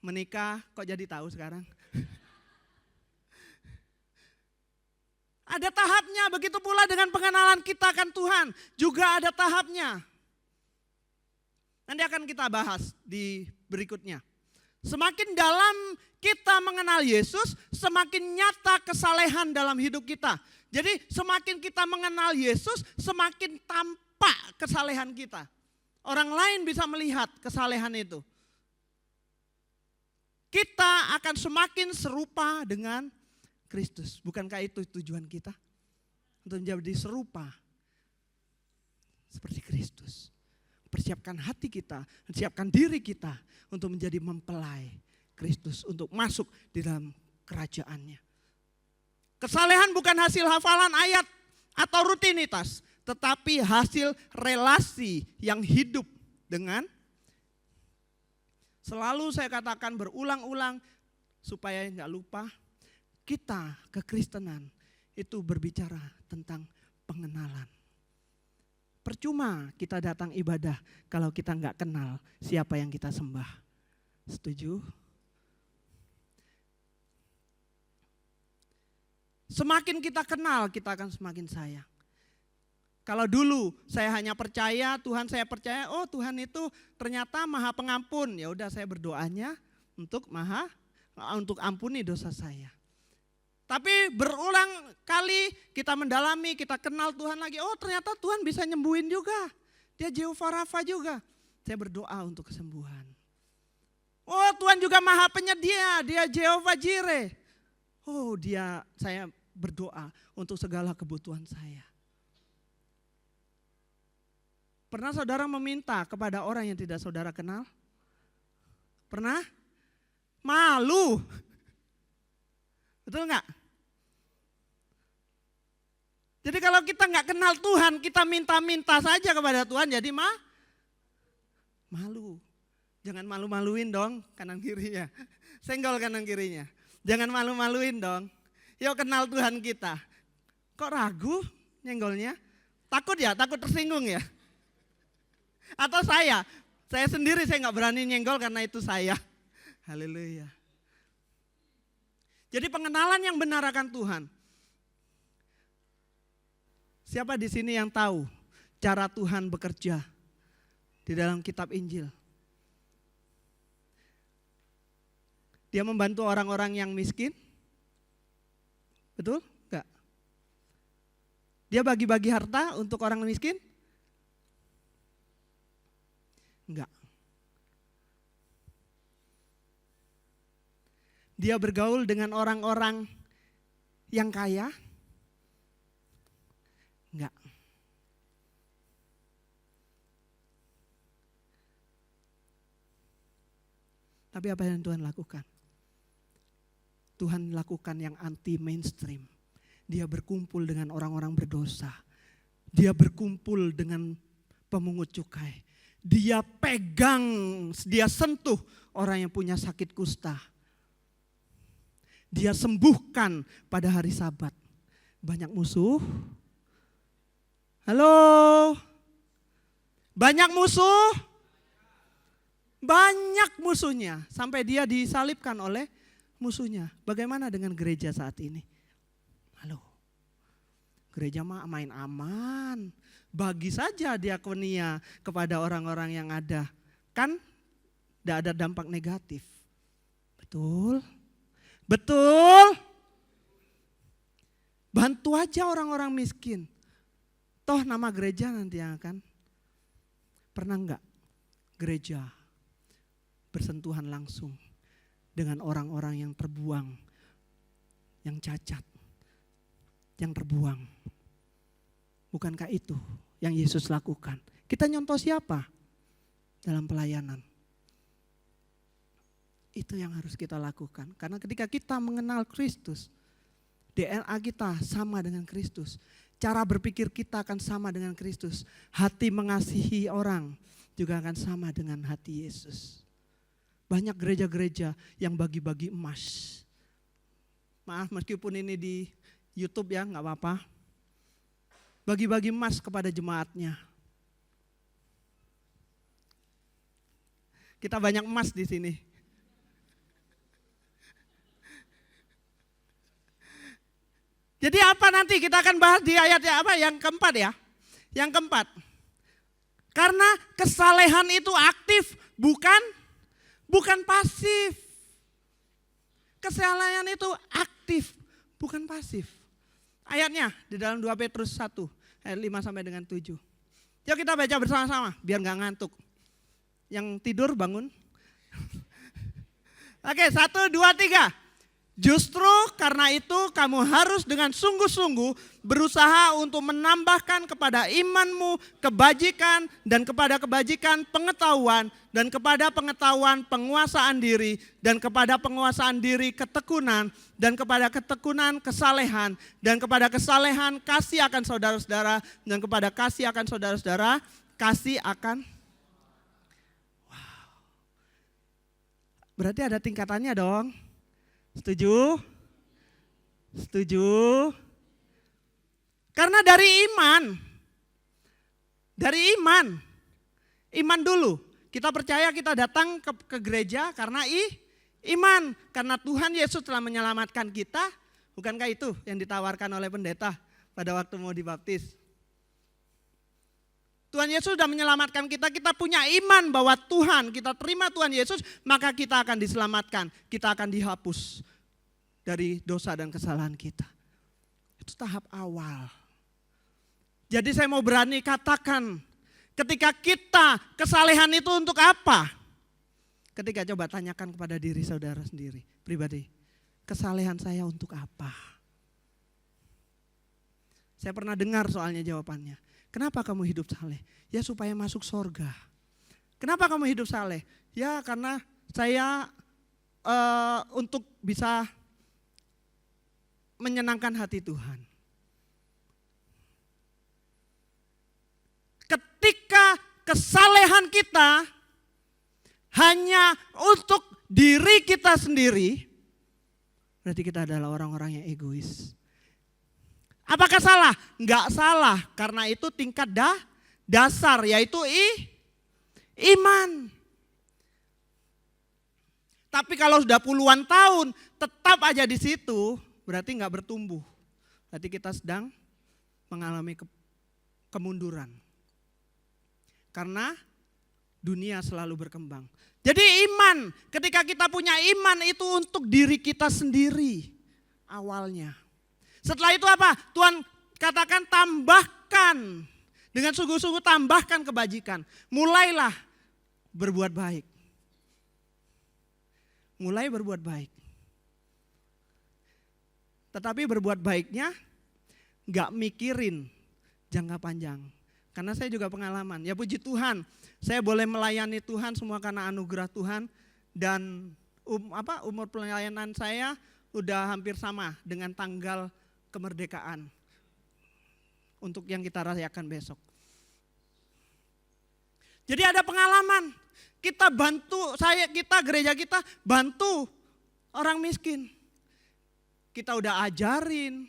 menikah, kok jadi tahu sekarang? Ada tahapnya, begitu pula dengan pengenalan kita akan Tuhan, juga ada tahapnya. Nanti akan kita bahas di berikutnya. Semakin dalam kita mengenal Yesus, semakin nyata kesalehan dalam hidup kita. Jadi semakin kita mengenal Yesus, semakin tampak kesalehan kita. Orang lain bisa melihat kesalehan itu. kita akan semakin serupa dengan Kristus. Bukankah itu tujuan kita? Untuk menjadi serupa seperti Kristus. Persiapkan hati kita, persiapkan diri kita untuk menjadi mempelai Kristus, untuk masuk di dalam kerajaannya. Kesalehan bukan hasil hafalan ayat atau rutinitas, tetapi hasil relasi yang hidup dengan, selalu saya katakan berulang-ulang supaya nggak lupa, kita kekristenan itu berbicara tentang pengenalan. Percuma kita datang ibadah kalau kita nggak kenal siapa yang kita sembah. Setuju? Semakin kita kenal, kita akan semakin sayang. Kalau dulu saya hanya percaya, Tuhan saya percaya, oh Tuhan itu ternyata Maha Pengampun. Ya udah saya berdoanya untuk ampuni dosa saya. Tapi berulang kali kita mendalami, kita kenal Tuhan lagi. Oh ternyata Tuhan bisa nyembuhin juga. Dia Jehovah Rafa juga. Saya berdoa untuk kesembuhan. Oh Tuhan juga Maha Penyedia, dia Jehovah Jireh. Oh saya berdoa untuk segala kebutuhan saya. Pernah saudara meminta kepada orang yang tidak saudara kenal? Pernah? Malu. Betul enggak? Jadi kalau kita enggak kenal Tuhan, kita minta-minta saja kepada Tuhan, jadi malu. Jangan malu-maluin dong kanan kirinya. Senggol kanan kirinya. Jangan malu-maluin dong. Yuk kenal Tuhan kita. Kok ragu nyenggolnya? Takut ya? Takut tersinggung ya? Atau saya sendiri saya enggak berani nyenggol karena itu saya. Haleluya. Jadi pengenalan yang benar akan Tuhan. Siapa di sini yang tahu cara Tuhan bekerja di dalam kitab Injil? Dia membantu orang-orang yang miskin? Betul? Enggak. Dia bagi-bagi harta untuk orang miskin? Enggak. Dia bergaul dengan orang-orang yang kaya? Enggak. Tapi apa yang Tuhan lakukan? Tuhan lakukan yang anti mainstream. Dia berkumpul dengan orang-orang berdosa. Dia berkumpul dengan pemungut cukai. Dia pegang, dia sentuh orang yang punya sakit kusta. Dia sembuhkan pada hari Sabat. Banyak musuh. Halo? Banyak musuh? Banyak musuhnya. Sampai dia disalibkan oleh musuhnya. Bagaimana dengan gereja saat ini? Halo? Gereja mah main aman. Bagi saja diakonia kepada orang-orang yang ada. Kan tidak ada dampak negatif. Betul? Betul? Bantu aja orang-orang miskin. Toh nama gereja nanti yang akan. Pernah enggak gereja bersentuhan langsung dengan orang-orang yang terbuang, yang cacat, yang terbuang? Bukankah itu yang Yesus lakukan? Kita nyontoh siapa dalam pelayanan? Itu yang harus kita lakukan. Karena ketika kita mengenal Kristus, DNA kita sama dengan Kristus. Cara berpikir kita akan sama dengan Kristus. Hati mengasihi orang juga akan sama dengan hati Yesus. Banyak gereja-gereja yang bagi-bagi emas. Maaf meskipun ini di YouTube ya, gak apa-apa. Bagi-bagi emas kepada jemaatnya. Kita banyak emas di sini. Jadi apa nanti kita akan bahas di ayat yang keempat ya. Yang keempat. Karena kesalehan itu aktif bukan pasif. Kesalehan itu aktif bukan pasif. Ayatnya di dalam 2 Petrus 1 ayat 5 sampai dengan 7. Yuk kita baca bersama-sama biar gak ngantuk. Yang tidur bangun. Oke, 1, 2, 3. Justru karena itu kamu harus dengan sungguh-sungguh berusaha untuk menambahkan kepada imanmu kebajikan, dan kepada kebajikan pengetahuan, dan kepada pengetahuan penguasaan diri, dan kepada penguasaan diri ketekunan, dan kepada ketekunan kesalehan, dan kepada kesalehan kasih akan saudara-saudara, dan kepada kasih akan saudara-saudara kasih akan. Berarti ada tingkatannya dong. Setuju? Setuju? Karena dari iman dulu. Kita percaya, kita datang ke gereja karena iman. Karena Tuhan Yesus telah menyelamatkan kita. Bukankah itu yang ditawarkan oleh pendeta pada waktu mau dibaptis? Tuhan Yesus sudah menyelamatkan kita, kita punya iman bahwa Tuhan, kita terima Tuhan Yesus, maka kita akan diselamatkan, kita akan dihapus dari dosa dan kesalahan kita. Itu tahap awal. Jadi saya mau berani katakan, ketika kita, kesalehan itu untuk apa? Ketika coba tanyakan kepada diri saudara sendiri, pribadi, kesalehan saya untuk apa? Saya pernah dengar soalnya jawabannya. Kenapa kamu hidup saleh? Ya supaya masuk sorga. Kenapa kamu hidup saleh? Ya karena saya untuk bisa menyenangkan hati Tuhan. Ketika kesalehan kita hanya untuk diri kita sendiri, berarti kita adalah orang-orang yang egois. Apakah salah? Enggak salah, karena itu tingkat dasar, yaitu iman. Tapi kalau sudah puluhan tahun tetap aja di situ, berarti enggak bertumbuh. Berarti kita sedang mengalami kemunduran. Karena dunia selalu berkembang. Jadi iman, ketika kita punya iman itu untuk diri kita sendiri awalnya. Setelah itu apa? Tuhan katakan tambahkan. Dengan sungguh-sungguh tambahkan kebajikan. Mulailah berbuat baik. Mulai berbuat baik. Tetapi berbuat baiknya gak mikirin jangka panjang. Karena saya juga pengalaman. Ya puji Tuhan, saya boleh melayani Tuhan semua karena anugerah Tuhan. Dan umur pelayanan saya udah hampir sama dengan tanggal kemerdekaan untuk yang kita rayakan besok. Jadi ada pengalaman, kita bantu, gereja kita bantu orang miskin. Kita udah ajarin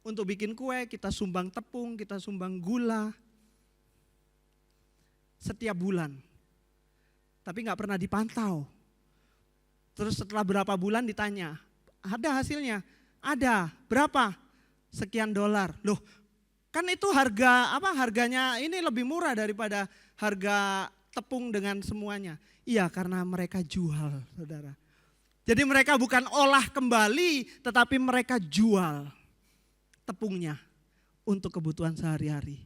untuk bikin kue, kita sumbang tepung, kita sumbang gula setiap bulan. Tapi gak pernah dipantau. Terus setelah berapa bulan ditanya, ada hasilnya? Ada, berapa? Sekian dolar. Loh, kan itu harganya ini lebih murah daripada harga tepung dengan semuanya. Iya, karena mereka jual, saudara. Jadi mereka bukan olah kembali, tetapi mereka jual tepungnya untuk kebutuhan sehari-hari.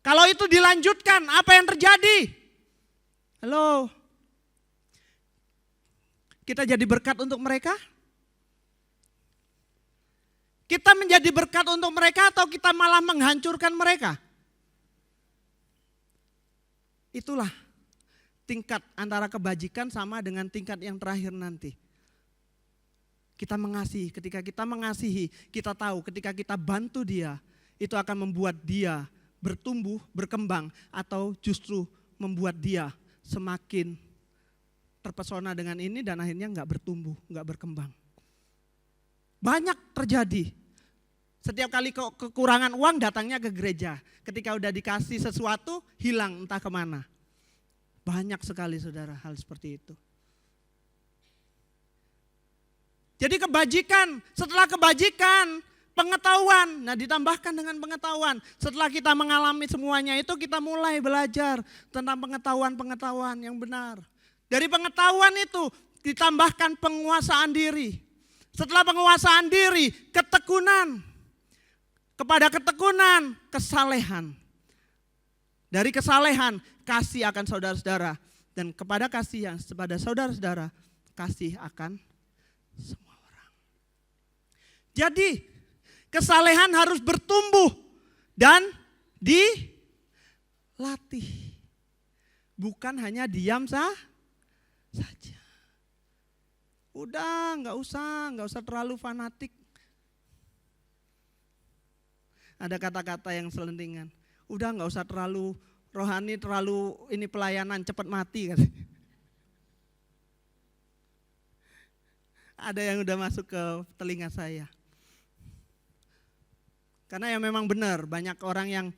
Kalau itu dilanjutkan, apa yang terjadi? Halo? Kita jadi berkat untuk mereka? Kita menjadi berkat untuk mereka atau kita malah menghancurkan mereka? Itulah tingkat antara kebajikan sama dengan tingkat yang terakhir nanti. Kita mengasihi, ketika kita mengasihi, kita tahu ketika kita bantu dia, itu akan membuat dia bertumbuh, berkembang, atau justru membuat dia semakin terpesona dengan ini dan akhirnya enggak bertumbuh, enggak berkembang. Banyak terjadi. Setiap kali kekurangan uang datangnya ke gereja. Ketika udah dikasih sesuatu hilang entah kemana. Banyak sekali saudara hal seperti itu. Jadi kebajikan, setelah kebajikan pengetahuan. Nah ditambahkan dengan pengetahuan. Setelah kita mengalami semuanya itu kita mulai belajar tentang pengetahuan-pengetahuan yang benar. Dari pengetahuan itu ditambahkan penguasaan diri. Setelah penguasaan diri, ketekunan. Kepada ketekunan, kesalehan. Dari kesalehan, kasih akan saudara-saudara. Dan kepada kasih yang kepada saudara-saudara, kasih akan semua orang. Jadi kesalehan harus bertumbuh dan dilatih. Bukan hanya diam saja. Udah nggak usah terlalu fanatik. Ada kata-kata yang selentingan. Udah nggak usah terlalu rohani, terlalu ini pelayanan, cepat mati. Ada yang udah masuk ke telinga saya. Karena ya memang benar, banyak orang yang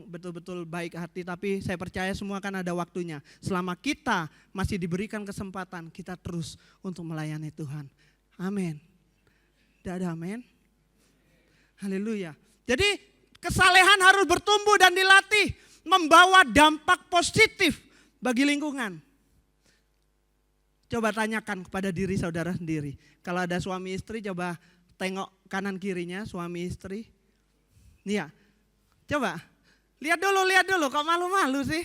betul-betul baik hati, tapi saya percaya semua kan ada waktunya. Selama kita masih diberikan kesempatan, kita terus untuk melayani Tuhan. Amin. Tidak ada amin? Haleluya. Jadi kesalehan harus bertumbuh dan dilatih, membawa dampak positif bagi lingkungan. Coba tanyakan kepada diri saudara sendiri. Kalau ada suami istri, coba tengok kanan kirinya suami istri. Iya, coba lihat dulu, kok malu-malu sih?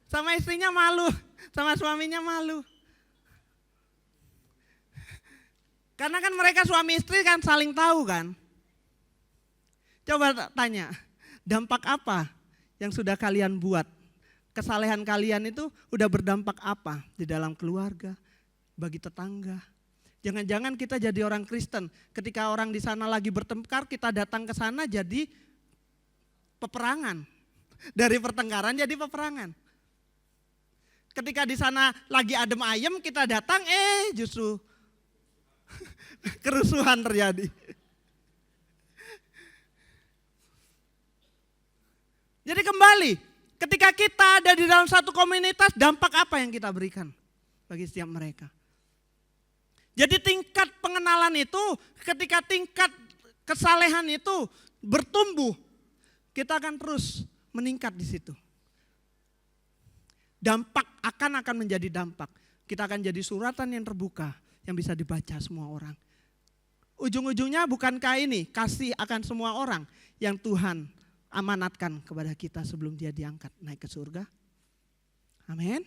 Sama istrinya malu, sama suaminya malu. Karena kan mereka suami istri kan saling tahu kan. Coba tanya, dampak apa yang sudah kalian buat? Kesalehan kalian itu udah berdampak apa di dalam keluarga, bagi tetangga? Jangan-jangan kita jadi orang Kristen, ketika orang di sana lagi bertengkar, kita datang ke sana jadi peperangan. Dari pertengkaran jadi peperangan. Ketika di sana lagi adem ayem, kita datang, justru kerusuhan terjadi. Jadi kembali, ketika kita ada di dalam satu komunitas, dampak apa yang kita berikan bagi setiap mereka? Jadi tingkat pengenalan itu, ketika tingkat kesalehan itu bertumbuh, kita akan terus meningkat di situ. Dampak akan menjadi dampak. Kita akan jadi suratan yang terbuka, yang bisa dibaca semua orang. Ujung-ujungnya bukankah ini kasih akan semua orang yang Tuhan amanatkan kepada kita sebelum dia diangkat naik ke surga? Amin.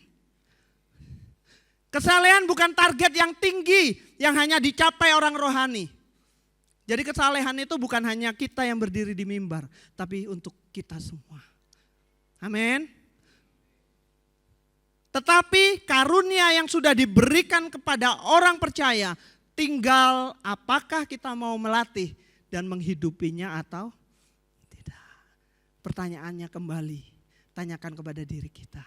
Kesalehan bukan target yang tinggi yang hanya dicapai orang rohani. Jadi kesalehan itu bukan hanya kita yang berdiri di mimbar, tapi untuk kita semua. Amin. Tetapi karunia yang sudah diberikan kepada orang percaya, tinggal apakah kita mau melatih dan menghidupinya atau tidak. Pertanyaannya kembali, tanyakan kepada diri kita.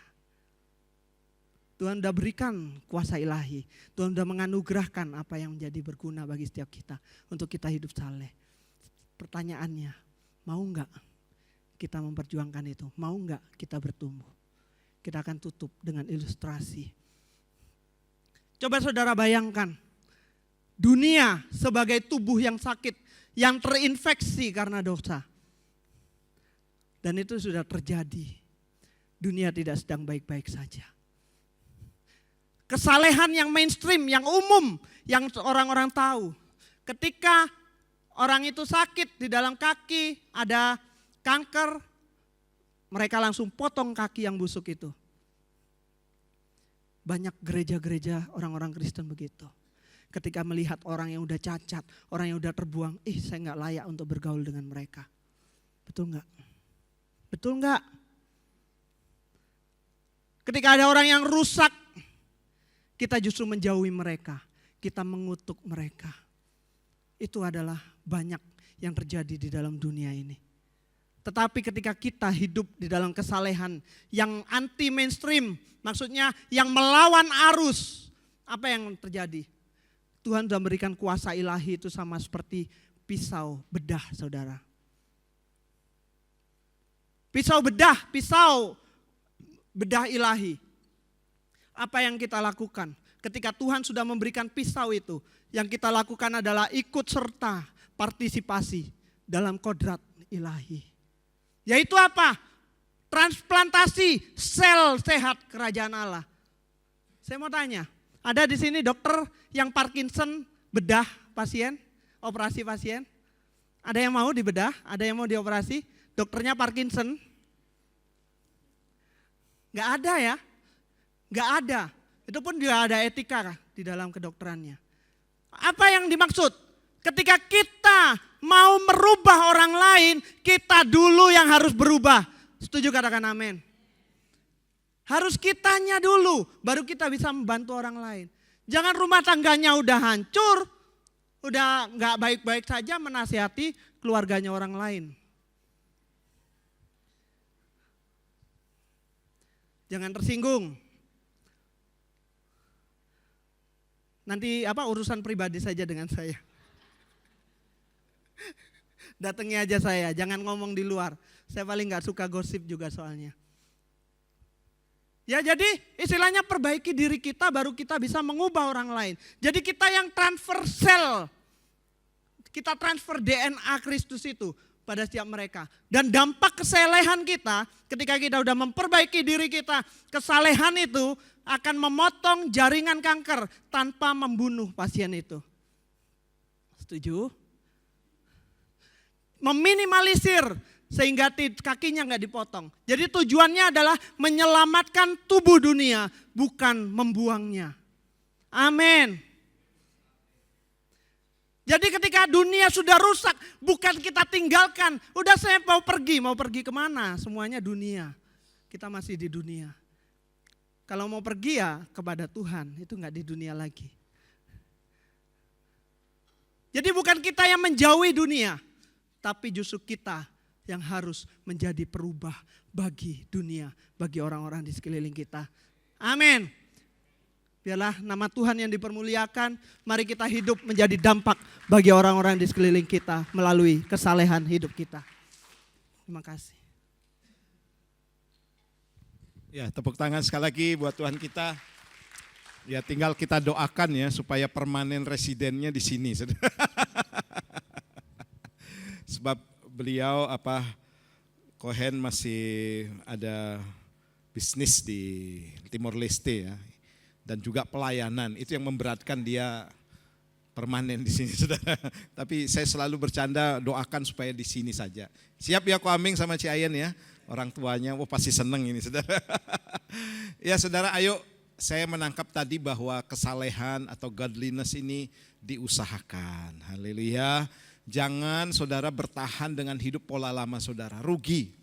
Tuhan sudah berikan kuasa ilahi. Tuhan sudah menganugerahkan apa yang menjadi berguna bagi setiap kita. Untuk kita hidup saleh. Pertanyaannya, mau enggak kita memperjuangkan itu? Mau enggak kita bertumbuh? Kita akan tutup dengan ilustrasi. Coba saudara bayangkan. Dunia sebagai tubuh yang sakit. Yang terinfeksi karena dosa. Dan itu sudah terjadi. Dunia tidak sedang baik-baik saja. Kesalehan yang mainstream, yang umum, yang orang-orang tahu. Ketika orang itu sakit di dalam kaki, ada kanker, mereka langsung potong kaki yang busuk itu. Banyak gereja-gereja orang-orang Kristen begitu. Ketika melihat orang yang udah cacat, orang yang udah terbuang, saya gak layak untuk bergaul dengan mereka. Betul gak? Betul gak? Ketika ada orang yang rusak, kita justru menjauhi mereka, kita mengutuk mereka. Itu adalah banyak yang terjadi di dalam dunia ini. Tetapi ketika kita hidup di dalam kesalehan yang anti mainstream, maksudnya yang melawan arus, apa yang terjadi? Tuhan sudah memberikan kuasa ilahi itu sama seperti pisau bedah, saudara. Pisau bedah ilahi. Apa yang kita lakukan? Ketika Tuhan sudah memberikan pisau itu, yang kita lakukan adalah ikut serta partisipasi dalam kodrat ilahi. Yaitu apa? Transplantasi sel sehat kerajaan Allah. Saya mau tanya, ada di sini dokter yang Parkinson bedah pasien, operasi pasien? Ada yang mau dibedah? Ada yang mau dioperasi? Dokternya Parkinson? Gak ada ya? Gak ada. Itu pun juga ada etika di dalam kedokterannya. Apa yang dimaksud? Ketika kita mau merubah orang lain, kita dulu yang harus berubah. Setuju, katakan amin. Harus kitanya dulu, baru kita bisa membantu orang lain. Jangan rumah tangganya udah hancur, udah nggak baik-baik saja menasihati keluarganya orang lain. Jangan tersinggung. Nanti urusan pribadi saja dengan saya. Datangi aja saya, jangan ngomong di luar. Saya paling nggak suka gosip juga soalnya. Ya jadi istilahnya perbaiki diri kita baru kita bisa mengubah orang lain. Jadi kita yang transfer sel, kita transfer DNA Kristus itu pada setiap mereka. Dan dampak kesalehan kita ketika kita udah memperbaiki diri kita, kesalehan itu akan memotong jaringan kanker tanpa membunuh pasien itu. Setuju? Meminimalisir sehingga kakinya nggak dipotong. Jadi tujuannya adalah menyelamatkan tubuh dunia, bukan membuangnya. Amin. Jadi ketika dunia sudah rusak, bukan kita tinggalkan. Udah saya mau pergi kemana? Semuanya dunia. Kita masih di dunia. Kalau mau pergi ya kepada Tuhan, itu nggak di dunia lagi. Jadi bukan kita yang menjauhi dunia, tapi justru kita yang harus menjadi perubah bagi dunia, bagi orang-orang di sekeliling kita. Amin. Biarlah nama Tuhan yang dipermuliakan, mari kita hidup menjadi dampak bagi orang-orang di sekeliling kita melalui kesalehan hidup kita. Terima kasih. Ya, tepuk tangan sekali lagi buat Tuhan kita. Ya, tinggal kita doakan ya supaya permanen residennya di sini. Sebab beliau Cohen masih ada bisnis di Timor Leste ya. Dan juga pelayanan, itu yang memberatkan dia permanen di sini, saudara. Tapi saya selalu bercanda, doakan supaya di sini saja. Siap ya Ko Aming sama Ci Ayen ya, orang tuanya, pasti seneng ini saudara. Ya saudara, ayo saya menangkap tadi bahwa kesalehan atau godliness ini diusahakan. Haleluya. Jangan saudara bertahan dengan hidup pola lama saudara, rugi.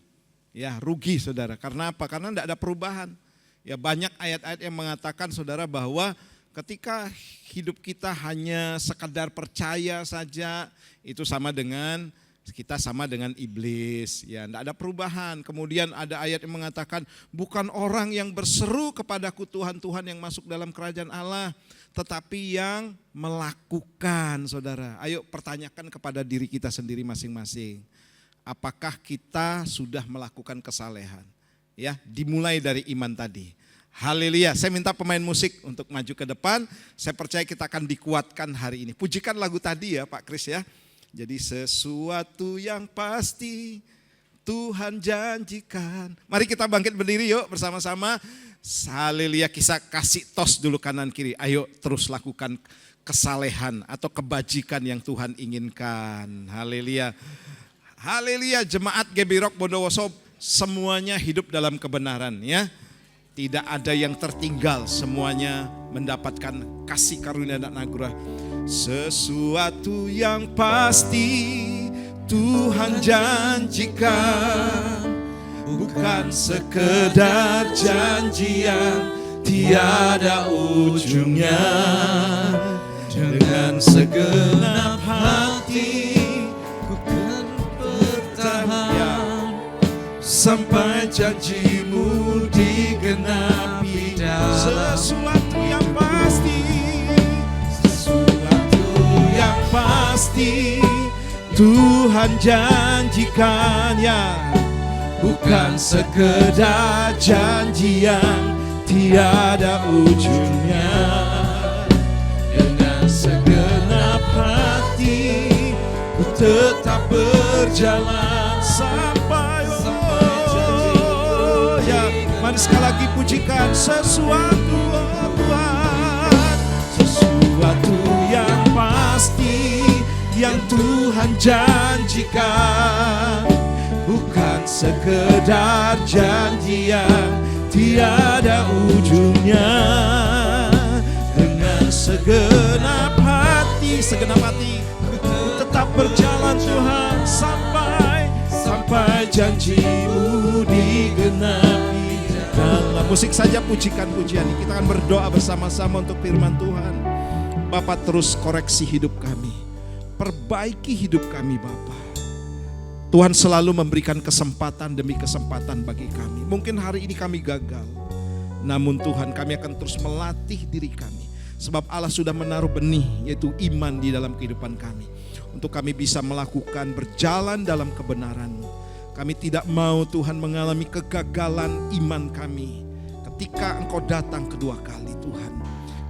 Ya rugi saudara, karena apa? Karena tidak ada perubahan. Ya banyak ayat-ayat yang mengatakan saudara bahwa ketika hidup kita hanya sekadar percaya saja, itu sama dengan iblis, ya tidak ada perubahan. Kemudian ada ayat yang mengatakan bukan orang yang berseru kepadaku Tuhan, Tuhan yang masuk dalam kerajaan Allah, tetapi yang melakukan saudara. Ayo pertanyakan kepada diri kita sendiri masing-masing. Apakah kita sudah melakukan kesalehan? Ya, dimulai dari iman tadi. Haleluya. Saya minta pemain musik untuk maju ke depan. Saya percaya kita akan dikuatkan hari ini. Pujikan lagu tadi ya Pak Kris ya. Jadi sesuatu yang pasti Tuhan janjikan. Mari kita bangkit berdiri yuk bersama-sama. Haleluya, kita kasih tos dulu kanan kiri. Ayo terus lakukan kesalehan atau kebajikan yang Tuhan inginkan. Haleluya. Haleluya, jemaat Gebirok Bondowoso semuanya hidup dalam kebenaran ya. Tidak ada yang tertinggal, semuanya mendapatkan kasih karunia dan anugerah. Sesuatu yang pasti Tuhan janjikan, bukan sekedar janjian tiada ujungnya. Dengan segenap hati ku kan bertahan sampai janjimu digenapi. Sesuatu yang pasti, sesuatu yang pasti Tuhan janjikan ya, bukan sekedar janji yang tiada ujungnya. Dengan segenap hati ku tetap berjalan sampai ya. Mari sekali lagi pujikan sesuatu oh Tuhan, sesuatu yang pasti yang Tuhan janjikan, bukan sekedar janji yang tiada ujungnya. segenap hati. Tetap berjalan Tuhan sampai janji-Mu digenapi. Dalam musik saja pujikan pujian ini, kita akan berdoa bersama-sama untuk firman Tuhan. Bapa, terus koreksi hidup kami, perbaiki hidup kami Bapa. Tuhan selalu memberikan kesempatan demi kesempatan bagi kami. Mungkin hari ini kami gagal, namun Tuhan, kami akan terus melatih diri kami. Sebab Allah sudah menaruh benih, yaitu iman di dalam kehidupan kami. Untuk kami bisa melakukan berjalan dalam kebenaran-Mu. Kami tidak mau Tuhan mengalami kegagalan iman kami ketika Engkau datang kedua kali Tuhan.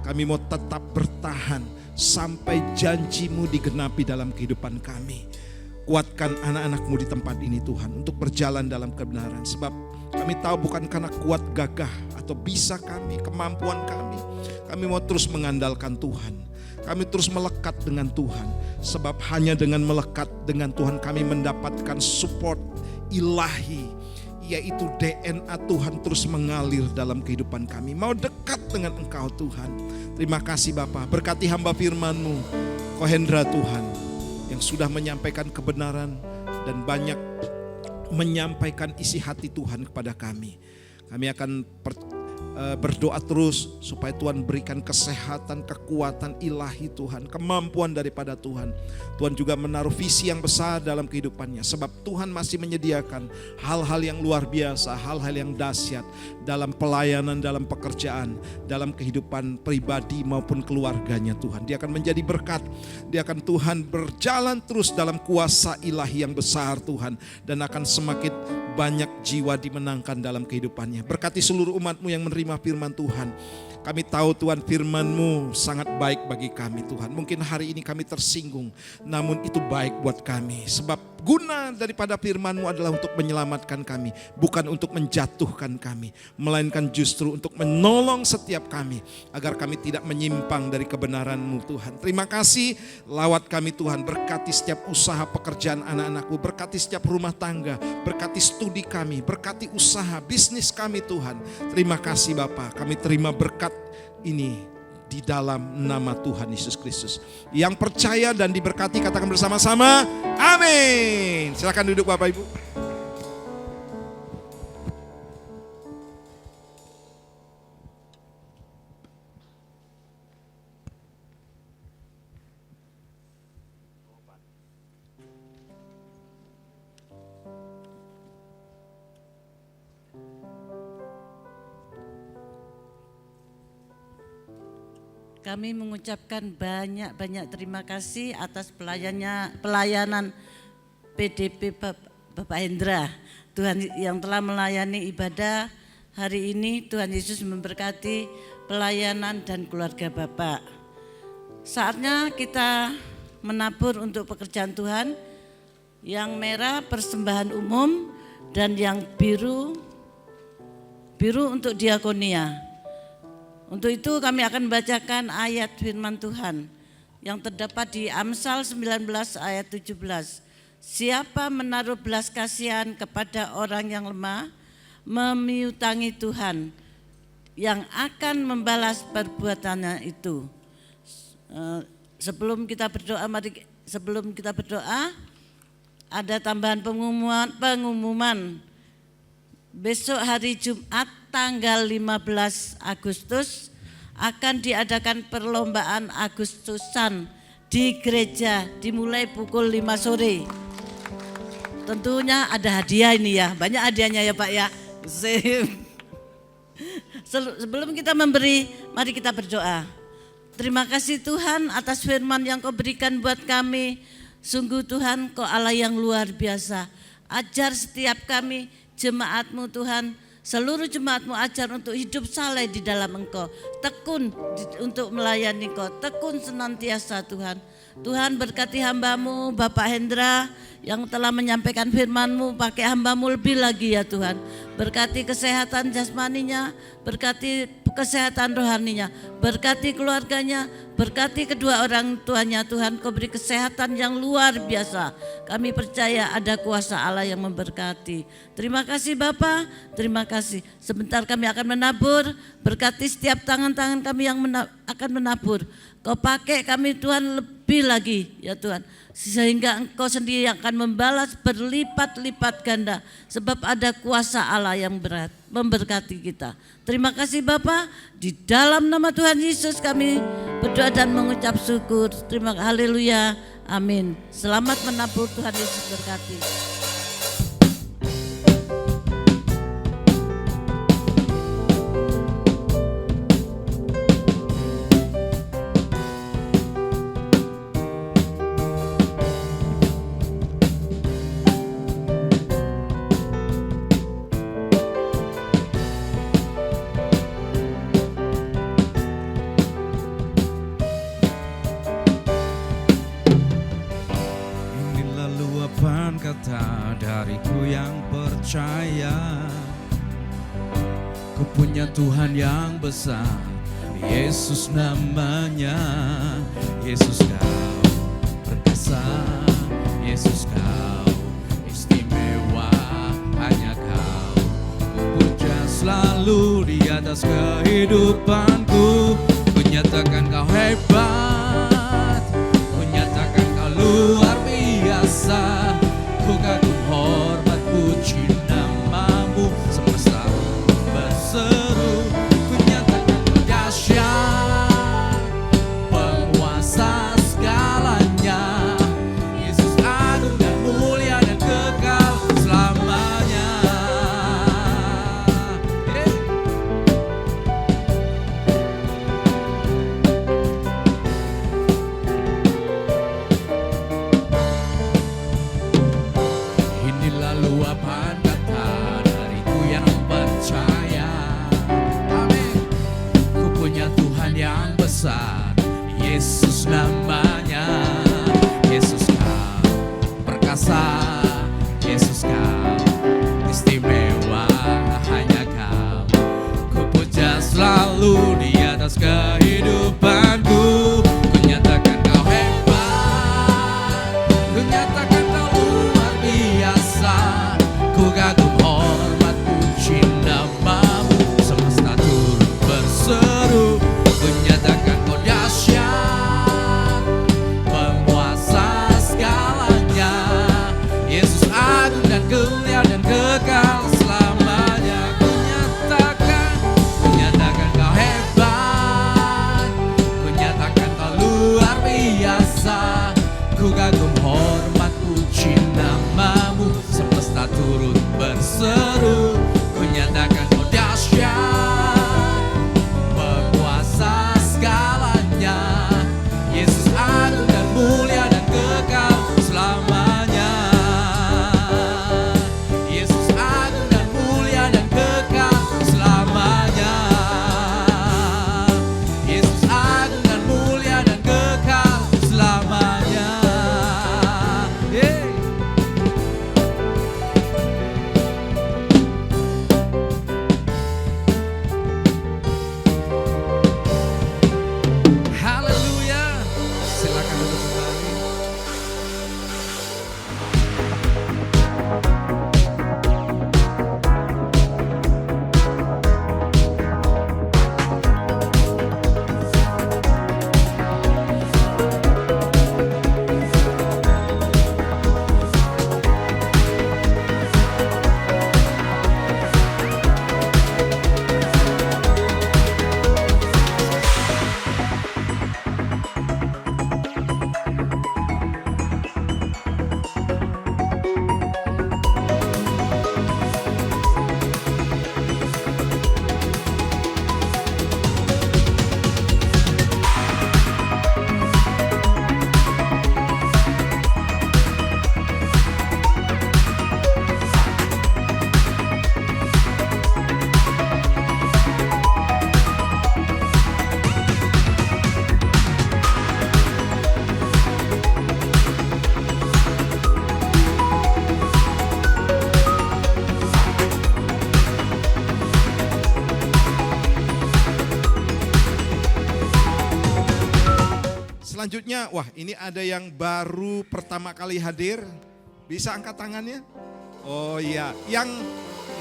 Kami mau tetap bertahan sampai janji-Mu digenapi dalam kehidupan kami. Kuatkan anak-anak-Mu di tempat ini Tuhan untuk berjalan dalam kebenaran. Sebab kami tahu bukan karena kuat gagah atau bisa kami, kemampuan kami. Kami mau terus mengandalkan Tuhan. Kami terus melekat dengan Tuhan. Sebab hanya dengan melekat dengan Tuhan kami mendapatkan support ilahi. Yaitu DNA Tuhan terus mengalir dalam kehidupan kami. Mau dekat dengan Engkau Tuhan. Terima kasih Bapa. Berkati hamba firman-Mu, Kohendra Tuhan, yang sudah menyampaikan kebenaran dan banyak menyampaikan isi hati Tuhan kepada kami. Kami akan berdoa terus supaya Tuhan berikan kesehatan, kekuatan ilahi Tuhan, kemampuan daripada Tuhan. Tuhan juga menaruh visi yang besar dalam kehidupannya. Sebab Tuhan masih menyediakan hal-hal yang luar biasa, hal-hal yang dahsyat dalam pelayanan, dalam pekerjaan, dalam kehidupan pribadi maupun keluarganya Tuhan. Dia akan menjadi berkat. Dia akan Tuhan berjalan terus dalam kuasa ilahi yang besar Tuhan. Dan akan semakin banyak jiwa dimenangkan dalam kehidupannya. Berkati seluruh umat-Mu yang menerima firman Tuhan. Kami tahu Tuhan firman-Mu sangat baik bagi kami Tuhan. Mungkin hari ini kami tersinggung, namun itu baik buat kami. Sebab guna daripada firman-Mu adalah untuk menyelamatkan kami. Bukan untuk menjatuhkan kami. Melainkan justru untuk menolong setiap kami. Agar kami tidak menyimpang dari kebenaran-Mu Tuhan. Terima kasih, lawat kami Tuhan. Berkati setiap usaha pekerjaan anak-anak-Mu. Berkati setiap rumah tangga. Berkati studi kami. Berkati usaha, bisnis kami Tuhan. Terima kasih Bapa. Kami terima berkat ini di dalam nama Tuhan Yesus Kristus. Yang percaya dan diberkati katakan bersama-sama, amin. Silakan duduk Bapak Ibu. Kami mengucapkan banyak-banyak terima kasih atas pelayanan PDP Bapak Hendra. Tuhan yang telah melayani ibadah hari ini, Tuhan Yesus memberkati pelayanan dan keluarga Bapak. Saatnya kita menabur untuk pekerjaan Tuhan. Yang merah persembahan umum dan yang biru untuk diakonia. Untuk itu kami akan membacakan ayat firman Tuhan yang terdapat di Amsal 19 ayat 17. Siapa menaruh belas kasihan kepada orang yang lemah, memiutangi Tuhan yang akan membalas perbuatannya itu. Sebelum kita berdoa, ada tambahan pengumuman. Besok hari Jumat tanggal 15 Agustus akan diadakan perlombaan Agustusan di gereja dimulai pukul 5 sore. Tentunya ada hadiah ini ya, banyak hadiahnya ya Pak ya. Sebelum kita memberi, mari kita berdoa. Terima kasih Tuhan atas firman yang Kau berikan buat kami. Sungguh Tuhan Kau Allah yang luar biasa. Ajar setiap kami jemaat-Mu Tuhan, seluruh jemaat-Mu ajar untuk hidup saleh di dalam Engkau. Tekun untuk melayani Engkau, tekun senantiasa Tuhan. Tuhan berkati hamba-Mu Bapak Hendra yang telah menyampaikan firman-Mu, pakai hamba-Mu lebih lagi ya Tuhan. Berkati kesehatan jasmaninya, berkati kesehatan rohaninya, berkati keluarganya, berkati kedua orang tuanya Tuhan. Kau beri kesehatan yang luar biasa. Kami percaya ada kuasa Allah yang memberkati. Terima kasih Bapa, terima kasih. Sebentar kami akan menabur, berkati setiap tangan-tangan kami yang akan menabur. Kau pakai kami Tuhan lebih lagi ya Tuhan. Sehingga Engkau sendiri yang akan membalas berlipat-lipat ganda. Sebab ada kuasa Allah yang berat memberkati kita. Terima kasih Bapa. Di dalam nama Tuhan Yesus kami berdoa dan mengucap syukur. Terima kasih. Haleluya. Amin. Selamat menabur, Tuhan Yesus berkati. Inilah luapan kata dariku yang percaya, ku punya Tuhan yang besar, Yesus namanya. Yesus kau perkasa, Yesus kau istimewa, hanya kau ku puja selalu di atas kehidupanku. Ku nyatakan kau hebat, ku nyatakan kau luar biasa, ku kagum hormat puji namamu, semesta berseru. Ku nyatakan kau dahsyat, penguasa segalanya, Yesus agung dan mulia dan kekal selamanya. Inilah luapan kata dariku yang percaya. Amin. Ku punya Tuhan yang besar, Yesus namanya. Yesus kau perkasa, Yesus kau istimewa, hanya kau ku puja selalu di atas kehidupanku. Ku nyatakan kau hebat, ku nyatakan kau luar biasa, ku kagum hormat puji namamu, semesta turut berseru. Ku nyatakan kau dahsyat, penguasa segalanya, Yesus agung dan mulia dan kekal selamanya. Ku nyatakan kau hebat, ku nyatakan kau luar biasa, ku kagum hormat puji namamu, semesta turut berseru. Ku nyatakan kau dahsyat, penguasa segalanya, Yesus agung dan mulia dan kekal selamanya. Yesus agung dan mulia dan kekal selamanya. Yesus agung dan mulia dan kekal selamanya. Yeah. Haleluya. Silakan duduk kembali. Selanjutnya, wah ini ada yang baru pertama kali hadir. Bisa angkat tangannya? Oh iya, yang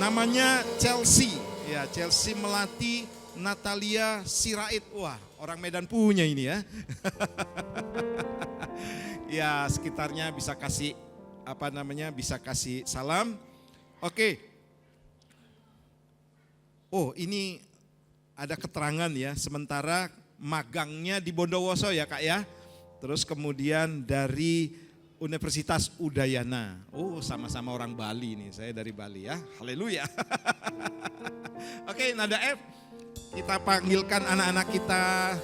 namanya Chelsea. Ya, Chelsea Melati Natalia Sirait. Wah, orang Medan punya ini ya. Ya, sekitarnya bisa kasih bisa kasih salam. Oke. Oh, ini ada keterangan ya, sementara magangnya di Bondowoso ya Kak ya. Terus kemudian dari Universitas Udayana. Oh, sama-sama orang Bali nih, saya dari Bali ya. Haleluya. Oke, nada F. Kita panggilkan anak-anak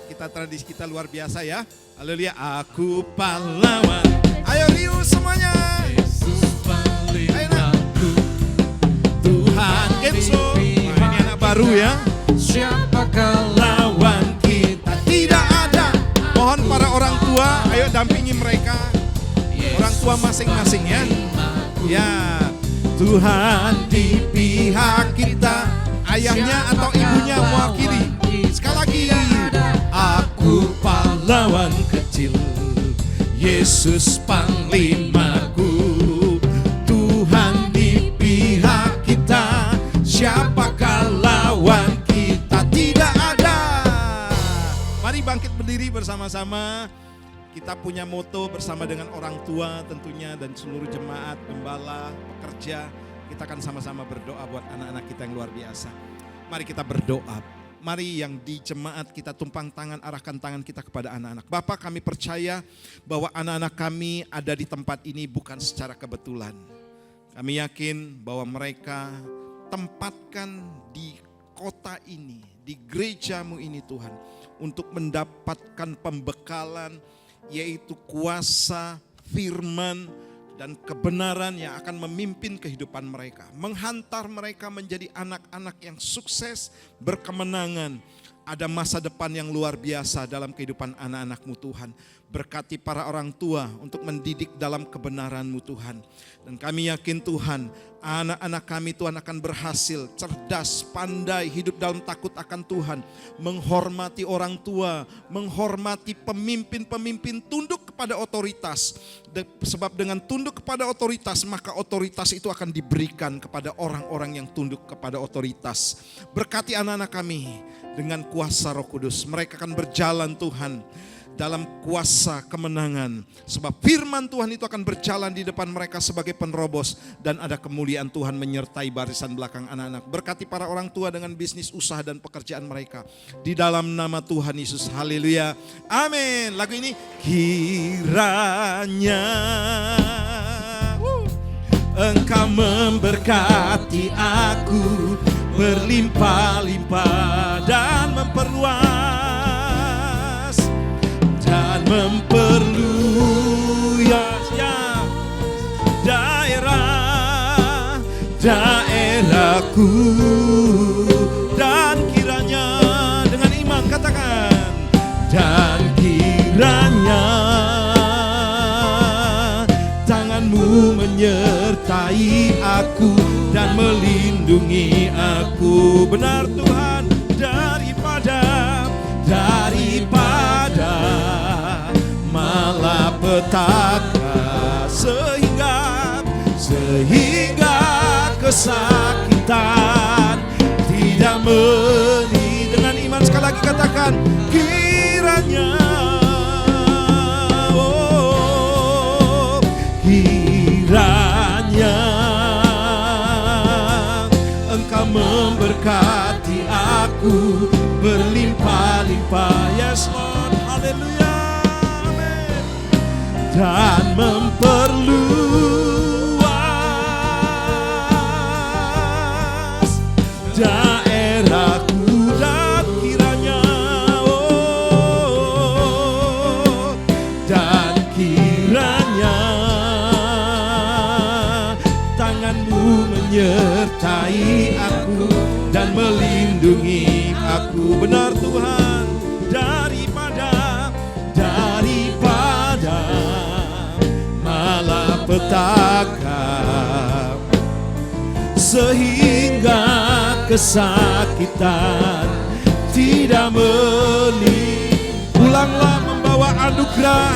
kita tradisi kita luar biasa ya. Haleluya. Aku pahlawan. Ayo riuh semuanya. Ayo nak. Tuhan Kenzo. Nah, ini anak baru ya. Siapakah Lawan kita tidak ada. Mohon para orang tua, ayo dampingi mereka. Orang tua masing-masing ya. Ya, Tuhan di pihak kita. Ayahnya atau ibunya mewakili. Sekali lagi. Aku pahlawan kecil, Yesus panglimaku. Tuhan di pihak kita, siapakah lawan kita? Tidak ada. Mari bangkit berdiri bersama-sama. Kita punya moto bersama dengan orang tua tentunya dan seluruh jemaat, gembala, pekerja. Kita akan sama-sama berdoa buat anak-anak kita yang luar biasa. Mari kita berdoa. Mari yang di jemaat kita tumpang tangan, arahkan tangan kita kepada anak-anak. Bapak, kami percaya bahwa anak-anak kami ada di tempat ini bukan secara kebetulan. Kami yakin bahwa mereka tempatkan di kota ini, di gerejamu ini Tuhan, untuk mendapatkan pembekalan, yaitu kuasa, firman, dan kebenaran yang akan memimpin kehidupan mereka. Menghantar mereka menjadi anak-anak yang sukses, berkemenangan. Ada masa depan yang luar biasa dalam kehidupan anak-anak-Mu Tuhan. Berkati para orang tua untuk mendidik dalam kebenaran-Mu Tuhan. Dan kami yakin Tuhan, anak-anak kami Tuhan akan berhasil, cerdas, pandai, hidup dalam takut akan Tuhan. Menghormati orang tua, menghormati pemimpin-pemimpin, tunduk kepada otoritas. Sebab dengan tunduk kepada otoritas, maka otoritas itu akan diberikan kepada orang-orang yang tunduk kepada otoritas. Berkati anak-anak kami dengan kuasa Roh Kudus. Mereka akan berjalan Tuhan dalam kuasa kemenangan. Sebab firman Tuhan itu akan berjalan di depan mereka sebagai penerobos. Dan ada kemuliaan Tuhan menyertai barisan belakang anak-anak. Berkati para orang tua dengan bisnis, usaha dan pekerjaan mereka. Di dalam nama Tuhan Yesus. Haleluya. Amin. Lagu ini. Kiranya Engkau memberkati aku berlimpah-limpah dan memperluas dan memperluas ya daerahku, dan kiranya dengan iman katakan, dan kiranya tanganmu menyertai aku dan melindungi aku. Benar Tuhan, daripada malapetaka, sehingga kesakitan tidak dengan iman sekali lagi katakan, kiranya Engkau memberkati aku berlimpah-limpah. Yes Lord, haleluya, amin. Dan memperluas daerahku, dan kiranya dan kiranya tanganmu menyertai aku dan melindungi aku. Benar Tuhan, daripada malapetaka, sehingga kesakitan tidak Pulanglah membawa anugerah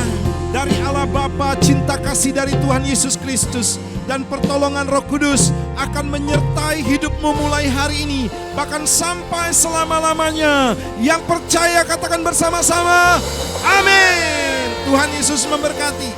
dan dari Allah Bapa, cinta kasih dari Tuhan Yesus Kristus, dan pertolongan Roh Kudus akan menyertai hidupmu mulai hari ini, bahkan sampai selama-lamanya. Yang percaya katakan bersama-sama, amin. Tuhan Yesus memberkati.